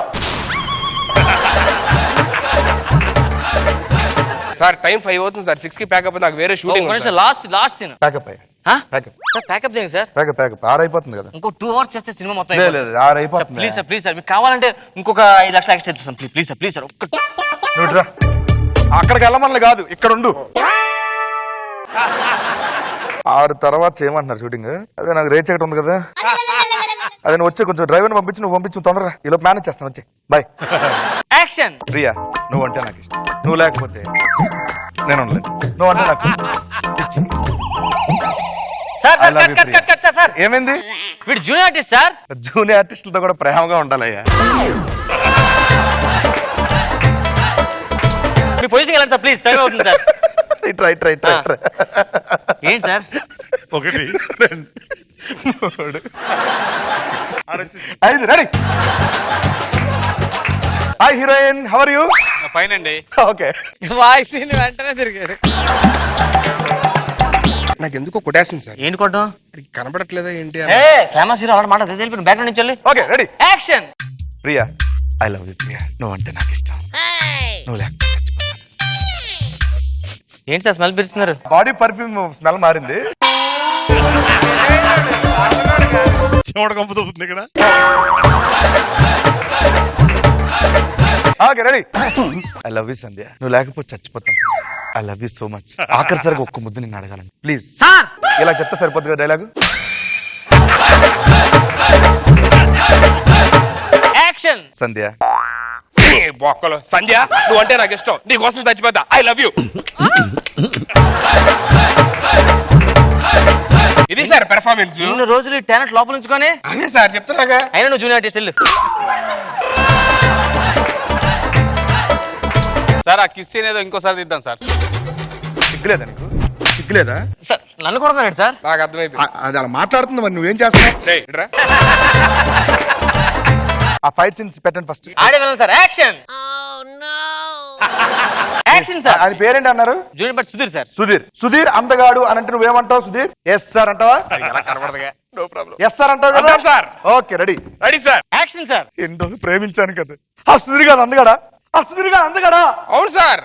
సార్ టైం 5 అవుతుంది సార్. 6 కి ప్యాకప్. నాకు వేరే షూటింగ్. Last scene. ప్యాకప్ అయ్యా. సార్ ప్యాకప్ చేయండి సార్. ప్యాకప్ 6 అయిపోతుంది కదా. ఇంకో 2 hours చేస్తే సినిమా మొత్తం లేదు 6 అయిపోతుంది. ప్లీజ్ సార్ మీకు కావాలంటే ఇంకొక 5 లక్షలు ఎక్స్ట్రా ఇస్తాం. ప్లీజ్ సార్ ఒక్క. నువ్వు రా. అక్కడికి వెళ్ళమని కాదు, ఇక్కడ ఉండు. 6 తర్వాత చేయమంటున్నారు షూటింగ్. అదే నాకు రేచ్ ఒకటి ఉంది కదా. అదే నువ్వు వచ్చి కొంచెం డ్రైవర్ని పంపించి నువ్వు పంపించు తొందరగా. ఈలో మేనేజ్ చేస్తాను. వచ్చి బాయ్. యాక్షన్. ప్రియా, నువ్వు అంటే నాకు ఇష్టం. నువ్వు లేకపోతే నేను ఉండలేదు. నువ్వు అంటే నాకు పిచ్చి. సార్ సార్ ఏమైంది? వీడు జూనియర్ ఆర్టిస్ట్ సార్. జూనియర్ ఆర్టిస్టులతో కూడా ప్రేమగా ఉండాలయ్యా. మీ పొజిషన్ వెళ్ళండి సార్ ప్లీజ్. టైం అవుతుంది సార్. ట్రై ఏంటి sir? 1 2 3 5 ready. Hi heroine, how are you? Fine అండి. ఓకే. వాయిస్ వెంటనే తిరిగాడు. నాకు ఎందుకో కొట్టేస్తుంది సార్. ఏంటి కొట్టం? కనపడట్లేదా ఏంటి? ఫేమస్ హీరో మాట తెలిపి బ్యాక్గ్రౌండ్ నుంచి వెళ్ళి. Okay ready. Action. Priya, I love you Priya. నువ్వు అంటే నాకు ఇష్టం. నువ్వు లేకపోతే ఏంటి సార్ స్మెల్ పిలుస్తున్నారు? బాడీ పర్ఫ్యూమ్ స్మెల్ మారింది. చెమట కంపుతుంది ఇక్కడ. Okay ready. I love you Sandhya. నువ్వు లేకపోతే చచ్చిపోతాను. I love you so much. ఆఖరిసరిగా ఒక్క ముద్దు నిన్ను అడగాలని ప్లీజ్. సార్ ఇలా చెప్తే సరిపోతుంది కదా డైలాగు. యాక్షన్. సంధ్య, బొక్కలు. సంధ్య, నువ్వు అంటే నాకు ఇష్టం. నీ కోసం చచ్చిపోతా. I love you. ఇది సార్ పెర్ఫార్మెన్స్. ఇన్ని రోజులు టాలెంట్ లోపల ఉంచుకొని. అదే సార్ చెప్తున్నాగా. అయినా నువ్వు జూనియర్ ఆర్టిస్ట్ వెళ్ళు. సార్ ఆ కిస్ ఏదో ఇంకోసారి తీద్దాం సార్. సిగ్గులేదా నీకు? సిగ్గులేదా? సార్ నన్ను కొడుతున్నాడు సార్. నాకు అర్థమైపోయింది. అది అలా మాట్లాడుతుంది మరి నువ్వేం చేస్తావు? ఆ ఫైట్ సీన్స్ పెట్టండి ఫస్ట్. ఆడే వెళ్ళండి సార్. యాక్షన్. Action sir. ఆయన పేరేంటి అన్నారు? Junior but Sudheer sir. Sudheer అందగాడు అని అంటే నువ్వేమంటావు? సుధీర్ ఎస్ సార్ అంటావా? కనబడదుగా. No problem. ఎస్ సార్ అంటావు కదా sir. Okay ready. Ready sir. Action sir. ఎన్నో ప్రేమించాను కదా. ఆ సుధీర్ గారు అందగాడా? ఆ సుధీర్ గారు అందగాడా? అవును సార్.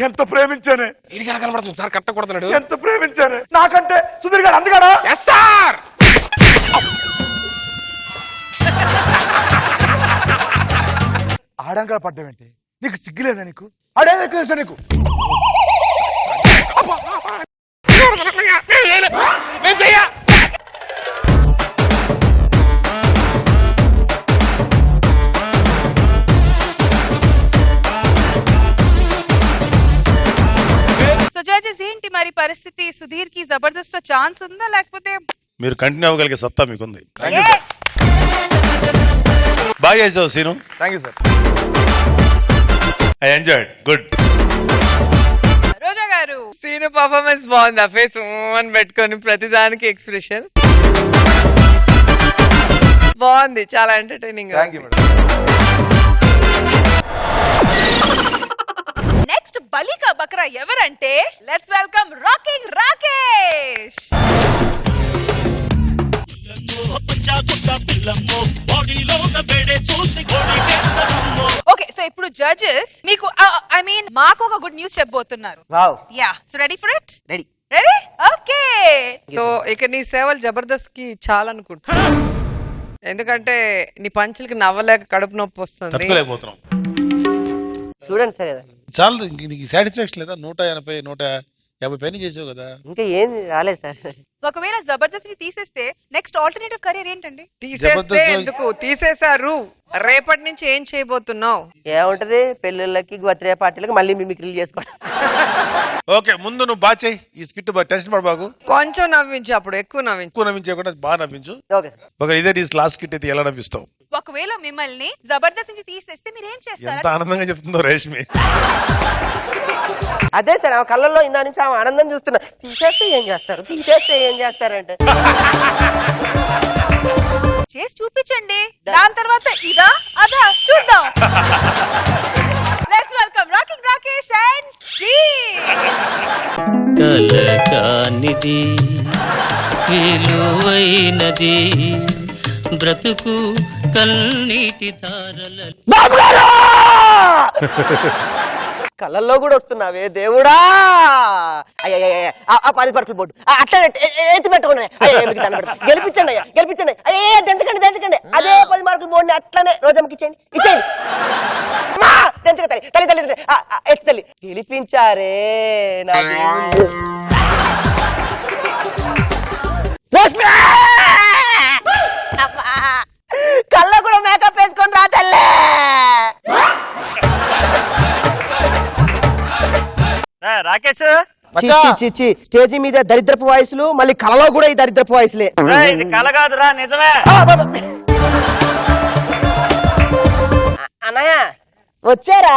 ఎంత ప్రేమించానే. ఇది కనబడుతుంది సార్. కట్ట కొడుతున్నాడు. ఎంత ప్రేమించానే. నాకంటే సుధీర్ గారు అందగాడా? Yes sir. ఆడంగా పడ్డావేంటి? నీకు సిగ్గులేదా? నీకు ఆడే ఎక్కువ నీకు. సో జడ్జెస్ ఏంటి మరి పరిస్థితి? సుధీర్ కి జబర్దస్త్ ఛాన్స్ ఉందా లేకపోతే? మీరు కంటిన్యూ అవ్వగలిగే సత్తా మీకుంది. Yes! బాగా చేసావు scene. Thank you sir. I enjoyed. Good. Roja గారు సీను పర్ఫార్మెన్స్ బాగుంది. ఆ ఫేస్ అని పెట్టుకొని ప్రతిదానికి ఎక్స్ప్రెషన్ బాగుంది. చాలా entertaining. Thank you madam. Next బలికా బక్రా ఎవరంటే let's welcome rocking Rakesh. Okay so ఇప్పుడు జడ్జెస్ మీకు ఐ మీన్ మాకు ఒక గుడ్ న్యూస్ చెప్పబోతున్నారు. Wow. Ya so ready for it? Ready. Ready okay so ఇక నీ సేవలు జబర్దస్త్ కి చాలనుకుంటా, ఎందుకంటే నీ పంచులకి నవ్వలేక కడుపు నొప్పి వస్తుంది. తట్టుకోలేకపోతున్నాం. చూడండి సార్ కదా చాలా నీకు సాటిస్ఫాక్షన్ లేదా? 180 150 పైన చేసావు కదా. ఇంకా ఏం రాలేదు సార్. ఒకవేళ జబర్దస్త్ ని తీసేస్తే నెక్స్ట్ ఆల్టర్నేటివ్ కెరీర్ ఏంటండి? తీసేస్తే ఎందుకు, తీసేశారు. రేపటి నుంచి ఏం చేయబోతున్నావు? ఏముంటది, పెళ్ళిళ్ళకి బర్త్డే పార్టీలకి మళ్ళీ మిమిక్రీలు చేసుకోవడం. ఓకే, ముందు నువ్వు బాగా చేయి ఈ స్కిట్, టెన్షన్ పడబాకు. కొంచెం నవ్వించు, అప్పుడు ఎక్కువ నవ్వించకుండా బాగా నవ్వించు. Okay sir. ఓకే, ఇదే నీ లాస్ట్ స్కిట్ అయితే ఎలా నవ్విస్తావు? ఒకవేళ మిమ్మల్ని జబర్దస్త్ నుంచి తీసేస్తే మీరు ఏం చేస్తారు? ఎంత ఆనందంగా చెప్తుందో రేష్మి. అదే సార్, ఆ కళ్ళల్లో ఇందా నుంచి ఆమె ఆనందం చూస్తున్నా. తీసేస్తే ఏం చేస్తారు, తీసేస్తే ఏం చేస్తారంటే చేసి చూపించండి, దాని తర్వాత ఇదా అదా చూద్దాం. Let's welcome rocking Rakesh and జీ. కలకానిది విలువైనది బ్రతుకు కన్నీటి ధారల. కళ్ళల్లో కూడా వస్తున్నావే దేవుడా. ఆ 10 పరుపుల బోర్డు అట్లా ఎత్తి పెట్టుకున్నా. గెలిపించండి అయ్యా, గెలిపించండి. దంచకండి. అదే 10 మార్కుల బోర్డుని అట్లనే రోజమ్మకి ఇచ్చేయండి. దంచక తల్లి ఎత్తి తల్లి గెలిపించారే నా దేవుళ్ళు. కళ్ళ కూడా మేకప్ వేసుకొని రా తల్లే. రాకేష్, స్టేజీ మీద దరిద్రపు వాయిస్లు, మళ్ళీ కళలో కూడా ఈ దరిద్రపు వాయిస్లే. ఇది కళ కాదురా, నిజమే. అన్నయ్య వచ్చారా?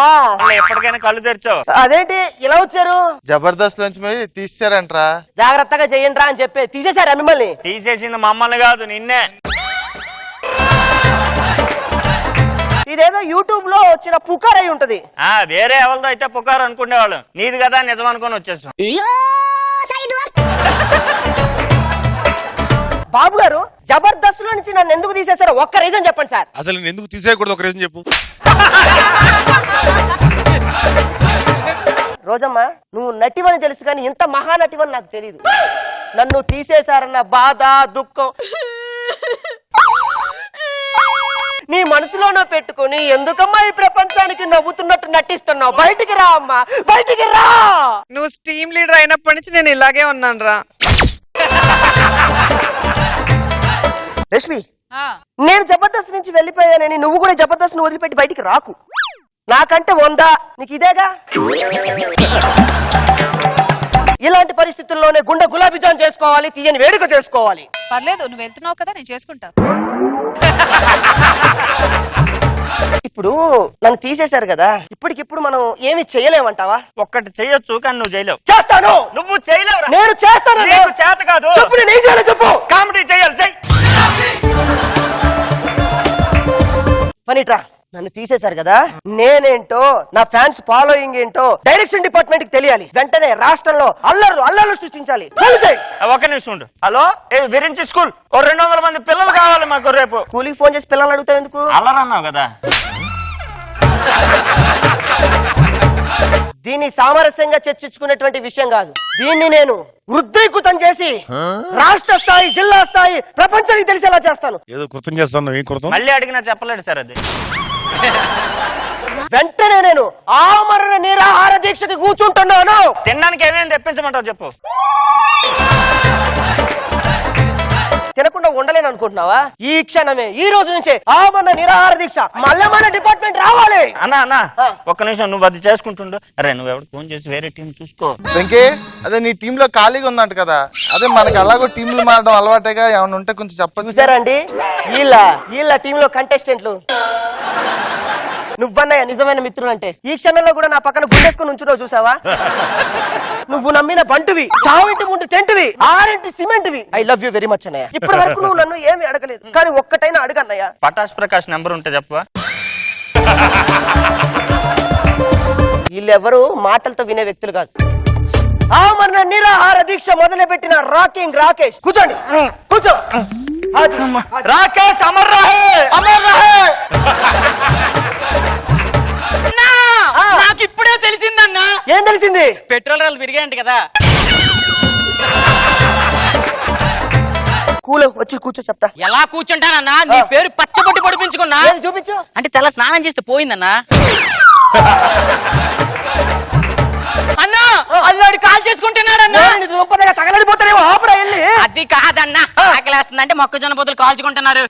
ఎప్పటికైనా కళ్ళు తెరిచావు. అదేంటి ఇలా వచ్చారు? జబర్దస్త్ నుంచి తీసారంట్రా. జాగ్రత్తగా చెయ్యండి రా అని చెప్పి తీసేశారా మిమ్మల్ని? తీసేసింది మమ్మల్ని కాదు, నిన్నే. ఇదేదో యూట్యూబ్ లో వచ్చిన పుకార్ అయి ఉంటది. వేరే ఎవరిదో అయితే పుకారు అనుకునేవాళ్ళు, నీది కదా నిజం అనుకుని వచ్చేసాం. బాబు గారు, జబర్దస్త్ లో నుంచి నన్ను ఎందుకు తీసేశారో ఒక్క రీజన్ చెప్పండి సార్. అసలు నేను ఎందుకు తీసేయకూడదు ఒక రీజన్ చెప్పు. రోజమ్మ, నువ్వు నటివని తెలుసు కానీ ఇంత మహానటివని నాకు తెలియదు. నన్ను తీసేశారన్న బాధ, దుఃఖం నీ మనసులోనో పెట్టుకుని ఎందుకమ్మా ఈ ప్రపంచానికి నవ్వుతున్నట్టు నటిస్తున్నావు? బయటికి రా అమ్మా, బయటికి రా. నువ్వు టీమ్ లీడర్ అయినప్పటి నుంచి నేను ఇలాగే ఉన్నాను రా. రష్మి, నేను జబర్దస్త్ నుంచి వెళ్ళిపోయానని నువ్వు కూడా జబర్దస్త్ ను వదిలిపెట్టి బయటికి రాకు. నాకంటే 100 నీకు ఇదేగా. ఇలాంటి పరిస్థితుల్లోనే గుండె గులాబీ జాన్ చేసుకోవాలి, తీయని వేడుక చేసుకోవాలి. పర్లేదు, నువ్వు వెళ్తున్నావు కదా, నేను చేసుకుంటా. ఇప్పుడు నన్ను తీసేశారు కదా, ఇప్పటికిప్పుడు మనం ఏమి చేయలేమంటావా? ఒక్కటి చెయ్యొచ్చు కానీ నువ్వు చేయలేవు. చేస్తాను. నువ్వు చేయలేవు. నేను చేస్తాను. చేత కాదు. చెప్పు, నేను ఏం చేయాలో చెప్పు. కామెడీ చేయాలి. పనిట్రా, నన్ను తీసేశారు కదా, నేనేంటో నా ఫ్యాన్స్ ఫాలోయింగ్ ఏంటో డైరెక్షన్ డిపార్ట్మెంట్ కి తెలియాలి. వెంటనే రాష్ట్రంలో అల్లర్లు సృష్టించాలి. ఒక్క నిమిషం ఉండు. హలో, విరించి స్కూల్, 200 మంది పిల్లలు కావాలి మాకు రేపు. స్కూల్కి ఫోన్ చేసి పిల్లలు అడుగుతావు ఎందుకు? అల్లరన్నావు కదా. దీన్ని సామరస్యంగా చర్చించుకునేటువంటి విషయం కాదు. దీన్ని నేను వృద్ధీకృతం చేసి రాష్ట్ర స్థాయి, జిల్లా స్థాయి, ప్రపంచానికి తెలిసేలా చేస్తాను. ఏదో కృతం చేస్తాను. ఏం కృతం? మళ్ళీ అడిగినా చెప్పలేడు సార్. అది వెంటనే నేను ఆమరణ నిరాహార దీక్షకి కూర్చుంటున్నాను. తినడానికి ఏమేమి తెప్పించమంటావు చెప్పు. తినకుండా ఉండలేను అనుకుంటున్నావా? ఈ క్షణమే, ఈ రోజు నుంచే ఆమరణ నిరాహార దీక్ష. మళ్ళీ మన డిపార్ట్మెంట్ రావాలి. అన్నా ఒక్క నిమిషం, నువ్వు అది చేసుకుంటుండు. అరే, నువ్వు ఎవరు ఫోన్ చేసి వేరే టీం చూసుకో. వెంకే, అదే నీ టీమ్ లో ఖాళీగా ఉందంట కదా, అదే మనకి అలాగో టీంలు మారడం అలవాటేగా, ఏమైనా ఉంటే కొంచెం చెప్పచ్చు. చూసారండి, వీళ్ళ టీమ్ లో కంటెస్టెంట్లు. నువ్వన్నయ్య నిజమైన మిత్రులు అంటే. ఈ క్షణంలో కూడా నా పక్కన గుండెసుకుని ఉంచున్నావు చూసావా? నువ్వు నమ్మిన బంటువి, చావింటి ముందు టెంటువి, 6 సిమెంట్వి. I love you very much అన్నయ్య. ఇప్పటి వరకు నువ్వు నన్ను ఏమి అడగలేదు, కానీ ఒక్కటైనా అడగన్నయ్య. పటాష్ ప్రకాష్ నెంబర్ ఉంటే చెప్పవా? వీళ్ళెవరు మాటలతో వినే వ్యక్తులు కాదు. ఆమరణ నిరాహార దీక్ష మొదలు పెట్టిన రాకింగ్ రాకేష్. కూర్చోండి, కూర్చో. రాకేష్ అమర్ రహే, అమర్ రహే. నాకు ఇప్పుడే తెలిసిందన్నా. ఏం తెలిసింది? పెట్రోల్ రైలు తిరిగాయంట కదా. స్కూల్ వచ్చి కూర్చో చెప్తా. ఎలా కూర్చుంటానన్నా? నీ పేరు పచ్చబొట్టు పొడిపించుకున్నా. చూపించు. అంటే తెల్ల స్నానం చేస్తే పోయిందన్నా. అన్నా అల్లాడు కాల్ చేసుకుంటున్నాడన్నా. తగలడిపోతారేమో ఆపరా వెళ్ళి. అది కాదన్నా, ఆకలేస్తుందంటే మొక్కజొన్న పొత్తులు కాల్చుకుంటున్నారు.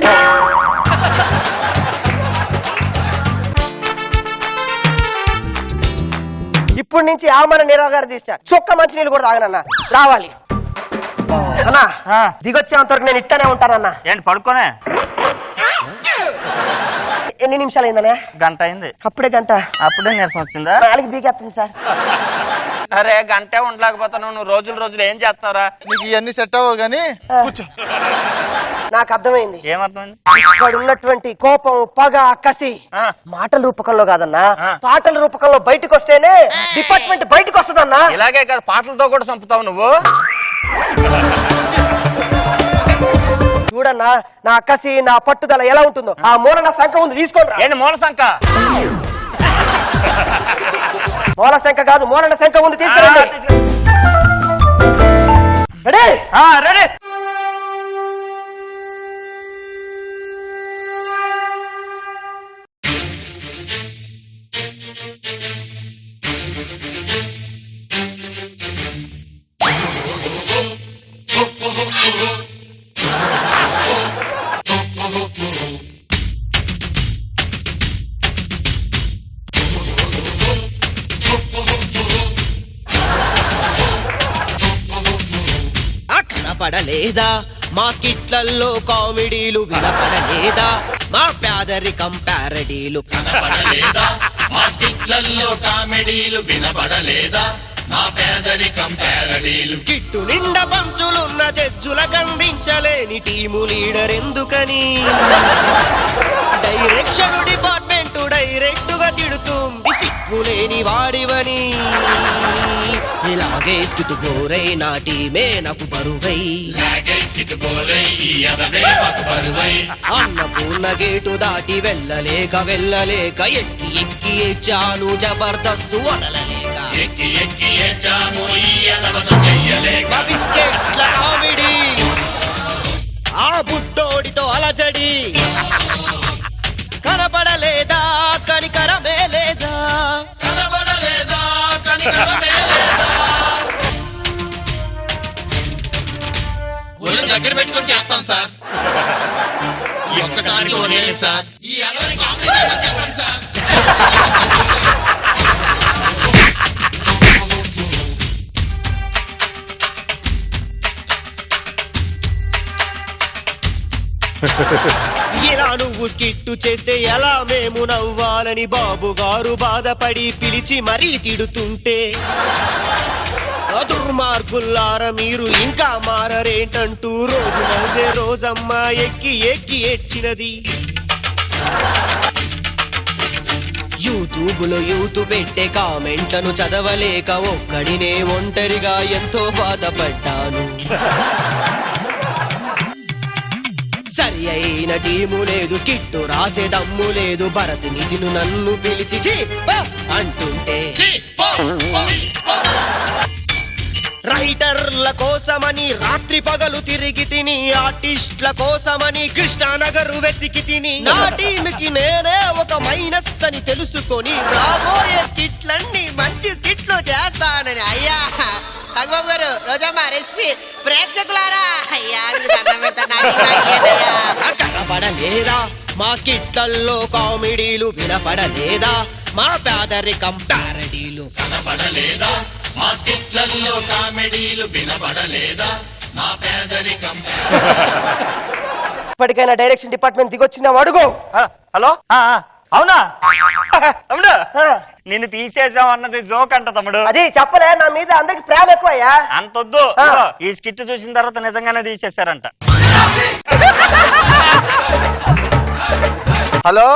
ఇప్పటి నుంచి ఆమన నీరవ్ గారు తీస్తా. చొక్క మంచి నీళ్ళు కూడా తాగనన్నా. రావాలి అన్నా. దిగొచ్చేంత వరకు నేను ఇట్టనే ఉంటానన్నా. ఏంటి పడుకోనే? ఎన్ని నిమిషాలు అయిందనే? గంట అయింది. అప్పుడే గంట? అప్పుడే నీరసం వచ్చిందా? నాలుగు బీగేస్తుంది సార్. అరే గంటే ఉండలేకపోతాను. నువ్వు రోజులు ఏం చేస్తావురా? నీకు ఇవన్నీ సెట్ అవ్వవు గానీ కూర్చో. నాకు అర్థమైంది. ఏమర్థమైంది? ఇక్కడ ఉన్నటువంటి కోపం, పగ, కసి మాటల రూపకంలో కాదన్నా, పాటల రూపకంలో బయటకు వస్తేనే డిపార్ట్మెంట్ బయటకు వస్తుందన్నా. ఇలాగే కాదు, పాటలతో కూడా చంపుతావు నువ్వు. చూడన్నా నా కసి, నా పట్టుదల ఎలా ఉంటుందో. ఆ మూల నా శంఖ ఉంది, తీసుకోండి. ఏంటి మూల శంఖ? మూల శంఖ కాదు, మూల శంఖ ఉంది, తీసుకురండి. రెడీ? రెడీ. కనపడలేదా మా స్కిట్లలో కామెడీలు? వినపడలేదా మా పేదరికం ప్యారడీలు? కనపడలేదా మా స్కిట్లలో కామెడీలు? వినపడలేదా మా పేదరికం ప్యారడీలు? స్కిట్టు నిండా పంచులున్న జడ్జుల గందించలేని టీము లీడర్ ఎందుకని? డైరెక్షన్ డిపార్ట్మెంట్ డైరెక్ట్ గా తిడుతుంది సిగ్గులేని వాడివని. ఇలాగే స్కిట్ బోరై నా టీమే నాకు బరువై. అన్నపూర్ణ గేటు దాటి వెళ్ళలేక ఎక్కి ఎచ్చాను జబర్దస్తు వదలలేక. బిస్కెట్ల కామెడీ, ఆ బుడ్డోడితో అలజడి. కనపడలేదా కనికరమే లేదా? కనపడలేదా కనికరమే లేదా? ఒళ్ళు దగ్గర పెట్టుకొని చేస్తాం సార్. ఈ ఒక్కసారి వదిలేదు సార్. ఈ అలవారి కాంబినేషన్ చెప్పండి సార్. ఇలా నువ్వు స్కిట్టు చేస్తే ఎలా మేము నవ్వాలని బాబు గారు బాధపడి పిలిచి మరీ తిడుతుంటే, దుర్మార్గుల్లార మీరు ఇంకా మారరేంటంటూ రోజు నవ్వే రోజమ్మ ఎక్కి ఏడ్చినది. యూట్యూబ్ లో యూత్ పెట్టే కామెంట్లను చదవలేక ఒక్కడినే ఒంటరిగా ఎంతో బాధపడ్డాను. సరి అయిన టీము లేదు, స్కిట్టు రాసే దమ్ము లేదు. భరత్ నిధిను నన్ను పిలిచి ఛీ అంటుంటే, రైటర్ల కోసమని రాత్రి పగలు తిరిగి తిని, ఆర్టిస్ట్ల కోసమని కృష్ణానగర్ వెతికి తిని, నా టీంకి నేనే ఒక మైనస్ అని తెలుసుకొని రాబోయే స్కిట్లన్నీ మంచి స్కిట్లు చేస్తానని. అయ్యా నాగబాబు గారు, రోజమ్మ, రెసిపీ, ప్రేక్షకులారా అయ్యా కనపడలేదా మా స్కిట్లలో కామెడీలు? వినపడలేదా మా పేదరికం ప్యారడీలు? కనపడలేదా మా స్కిట్లలో కామెడీలు? వినపడలేదా మా పేదరికం? ఇప్పటికైనా డైరెక్షన్ డిపార్ట్మెంట్ దిగొచ్చిందా అడుగు. హలో, అవునా? తమ్ముడు నిన్ను తీసేసాం అన్నది జోక్ అంట తమ్ముడు. అది చెప్పలే, నా మీద అందరికి ప్రేమ ఎక్కువయ్యా. అంతొద్దు, ఈ స్కిట్ చూసిన తర్వాత నిజంగానే తీసేశారంట. హలో,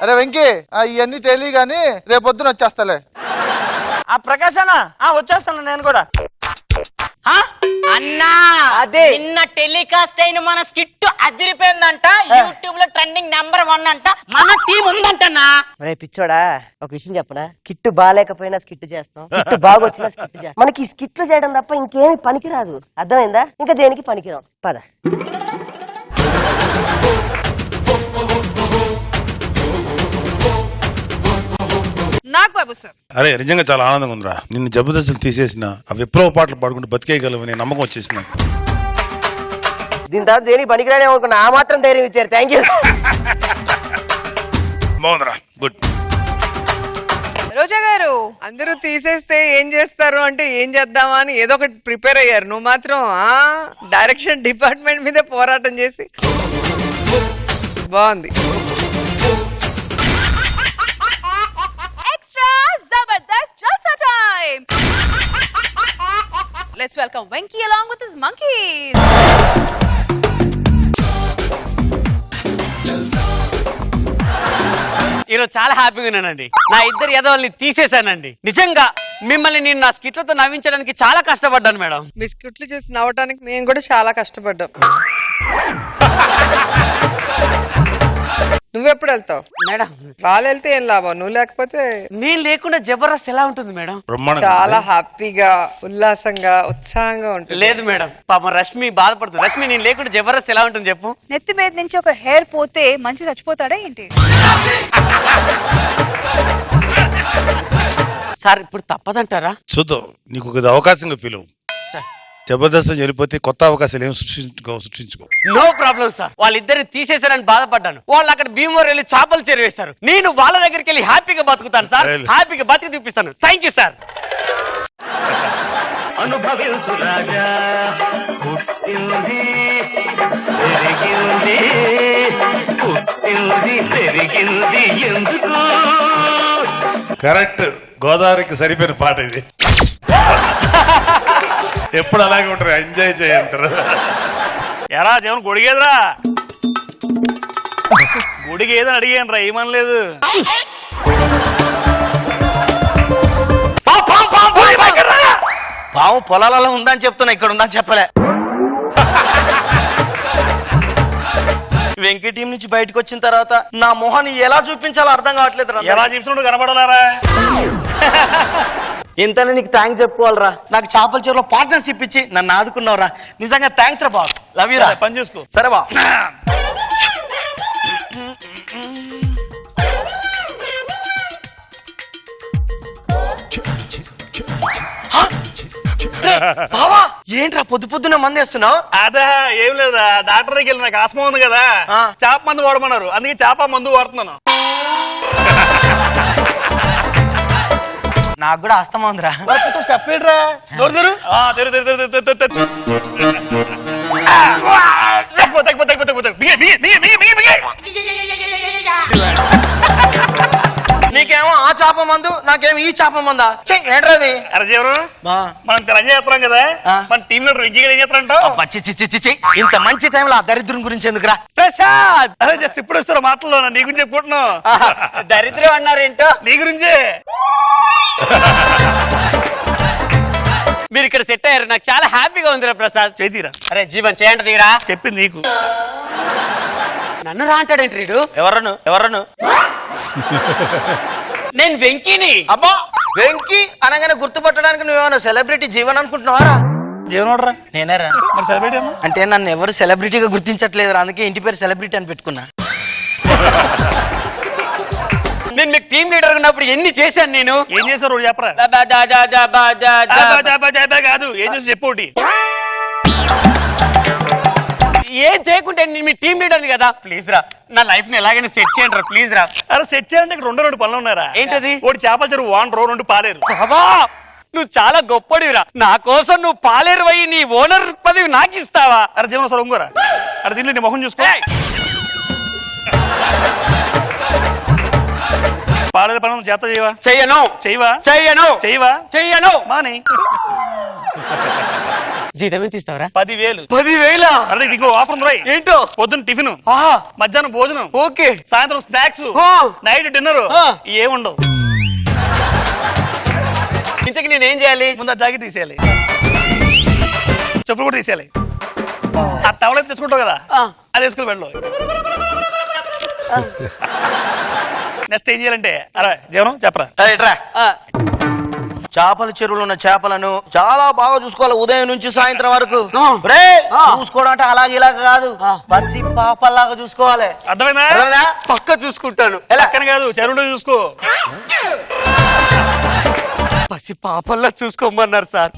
అరే వెంకీ, ఇవన్నీ తెలియ గానీ రేపొద్దున వచ్చేస్తాలే. ఆ ప్రకాశ్ అన్న వచ్చేస్తాను నేను కూడా. అన్నా అదే నిన్న టెలికాస్ట్ అయిన మన స్కిట్ అదిరిపోయిందంట. యూట్యూబ్ లో ట్రెండింగ్ #1 అంట. మన టీం ఉందంటన్నా. రే పిచ్చోడా, ఒక విషయం చెప్పనా? కిట్టు బాగాలేకపోయినా స్కిట్ చేస్తాం, కిట్టు బాగా వచ్చినా స్కిట్ చేస్తాం. మనకి స్కిట్లు చేయడం తప్ప ఇంకేమి పనికిరాదు. అర్థమైందా? ఇంకా దేనికి పనికిరాం. పద. నాగబాబు సార్. అరే నిజంగా చాలా ఆనందంగా ఉందిరా. నిన్ను జబర్దస్తులు తీసేసిన ఆ విప్లవ పాటలు పాడుకుంటూ బతికేయగలవనే నమ్మకం వచ్చేసి నాకు. దీని తర్వాత దేని పనికిరానే అనుకున్నా, ఆ మాత్రం ధైర్యం ఇచ్చారు. Thank you. బాగుందిరా, గుడ్. రోజా గారు, అందరూ తీసేస్తే ఏం చేస్తారు అంటే ఏం చేద్దామా అని ఏదో ఒకటి ప్రిపేర్ అయ్యారు. నువ్వు మాత్రం డైరెక్షన్ డిపార్ట్మెంట్ మీద పోరాటం చేసి బాగుంది. Extra Jabardasth Jalsa time. Let's welcome Venky along with his monkeys. ఈరోజు చాలా హ్యాపీగా ఉన్నానండి. నా ఇద్దరు ఎదవల్ని తీసేశానండి. నిజంగా మిమ్మల్ని నేను నా స్కిట్లతో నవ్వించడానికి చాలా కష్టపడ్డాను మేడం. బిస్కెట్లు చూసి నవ్వటానికి మేము కూడా చాలా కష్టపడ్డాం. నువ్వెప్పుడు వెళ్తావు మేడం? వాళ్ళు వెళ్తే ఏం లాభం, నువ్వు లేకపోతే. నేను లేకుండా జబర్దస్త్ ఎలా ఉంటుంది మేడం? చాలా హ్యాపీగా, ఉల్లాసంగా, ఉత్సాహంగా ఉంటుంది. లేదు మేడం, పాపం రష్మి బాధపడుతుంది. రష్మి నేను లేకుండా జబర్దస్త్ ఎలా ఉంటుంది చెప్పు? నెత్తి మీద నుంచి ఒక హెయిర్ పోతే మంచి చచ్చిపోతాడా ఏంటి? సార్ ఇప్పుడు తప్పదంటారా? చూద్దాం, నీకు ఒక అవకాశంగా ఫీల్ అవ్వు. జబర్దస్త్ వెళ్ళిపోతే కొత్త అవకాశాలు ఏమి సృష్టించుకో. No problem sir. వాళ్ళిద్దరిని తీసేశారని బాధపడ్డాను. వాళ్ళు అక్కడ భీమవరం వెళ్ళి చేపలు చెరువేశారు. నేను వాళ్ళ దగ్గరికి వెళ్ళి హ్యాపీగా బతుకుతాను సార్. హ్యాపీగా బతికి చూపిస్తాను. Thank you sir. అనుభవించు రాజా, పుట్టింది పెరిగింది, పుట్టింది పెరిగింది ఎందుకు. కరెక్ట్, గోదావరికి సరిపోయిన పాట ఇది. ఎప్పుడు అలాగే ఉంటారు, ఎంజాయ్ చేయంటారు. ఎరా జగన్ గొడిగేదిరా, గొడిగేదని అడిగాను రా, ఏమనలేదు. పాము పొలాలలో ఉందని చెప్తున్నా, ఇక్కడ ఉందని చెప్పలే. వెంకీ టీం నుంచి బయటకు వచ్చిన తర్వాత నా మొహాన్ని ఎలా చూపించాలో అర్థం కావట్లేదు. ఎలా చూపించినట్టు కనబడాలరా? ఇంతనే నీకు థ్యాంక్స్ చెప్పుకోవాలరా. నాకు చేపల చెరువులో పార్ట్నర్షిప్ ఇచ్చి నన్ను ఆదుకున్నావురా. నిజంగా థ్యాంక్స్ రా బాబు. లవ్ యూ రా. పని చేసుకో. సరే బా. బావా ఏంట్రా పొద్దు పొద్దునే మంది వేస్తున్నావు? అదే ఏం లేదురా, డాక్టర్ దగ్గర వెళ్ళి నాకు ఆస్మా ఉంది కదా, చేప మందు వాడమన్నారు, అందుకే చేప మందు వాడుతున్నాను. నాకు కూడా అస్తమా ఉందిరా. చెప్పేట్రా నీకేమో ఆ చేప మందు, నాకేమో ఈ చేప మందా? ఏంట్రది? అరే జీవనం, మనం తెలంగాణ చేస్తున్నాం కదా, మన టీం లీడర్ వెంకీ ఏం చేస్తారంట? ఇంత మంచి టైంలో ఆ దరిద్రం గురించి ఎందుకురా? ప్రసాద్, అదే జస్ట్ ఇప్పుడు వస్తారా మాటల్లో, నీ గురించి చెప్పుకుంటున్నావు. దరిద్రం అన్నారేంటో? నీ గురించే. మీరు ఇక్కడ సెట్ అయ్యారు, నాకు చాలా హ్యాపీగా ఉందిరా ప్రసాద్. చేతిరా. అరే జీవన్ చేయండి తీరా. చెప్పింది నీకు. నన్ను రా అంటాడేంటి వీడు? ఎవరను? నేను వెంకీని. అబ్బా, వెంకీ అనగానే గుర్తుపట్టడానికి నువ్వేమన్నా సెలబ్రిటీ జీవన్ అనుకుంటున్నావారా? జీవనోడరా? నేనేరా. మరి సెలబ్రిటీ అంటే నన్ను ఎవరు సెలబ్రిటీగా గుర్తించట్లేదు, అందుకే ఇంటి పేరు సెలబ్రిటీ అని పెట్టుకున్నా. నేను మీకు టీం లీడర్ ఉన్నప్పుడు ఎన్ని చేశాను నేను? ఏం చేశారు చెప్పరా? కాదు, ఏం చేసి చెప్పు. ఏం చేయకుంటే నేను మీ టీం లీడర్ని కదా. ప్లీజ్ రా, నా లైఫ్ ని ఎలాగైనా సెట్ చేయండి రా, ప్లీజ్ రా. అరే సెట్ చేయండి, రెండు పనులు ఉన్నారా? ఏంటది? ఒకటి చేపల చెరువు వానరు, రెండు పాలేరు. బాబా నువ్వు చాలా గొప్పడివిరా. నా కోసం నువ్వు పాలేరు అయ్యి నీ ఓనర్ పదవి నాకు ఇస్తావా? అరే జీవన సార్ ఉంగోరా, అరే దీనిలో నీ మొహం చూసుకో. పాలేరు పనులు చేత చేయవా? చెయ్యను. మాని. జీతం ఎంత ఇస్తావరా? 10,000. 10,000? అరే ఇంకో ఆఫర్ ఉంది. ఏంటో? పొద్దున్న టిఫిన్, మధ్యాహ్నం భోజనం, ఓకే, సాయంత్రం స్నాక్స్, నైట్ డిన్నర్ ఏముండవు. ఇంతకి నేనేం చేయాలి? ముందు ఆ జాకెట్ తీసేయాలి, చెప్పులు కూడా తీసేయాలి, ఆ టవల్ అయితే తెచ్చుకుంటావు కదా అది వేసుకుని వెళ్ళవు. నెక్స్ట్ ఏం చేయాలంటే, అరే జీవనం చెప్పరా. చేపల చెరువులో ఉన్న చేపలను చాలా బాగా చూసుకోవాలి ఉదయం నుంచి సాయంత్రం వరకు. రే చూసుకోవడం అంటే అలాగే ఇలాగ కాదు, పచ్చి పాపల్లాగా చూసుకోవాలి. అర్థమైనా? పక్క చూసుకుంటాను, పక్కన కాదు చెరువులో చూసుకో. పసి పాపల్లా చూసుకోమన్నారు సార్.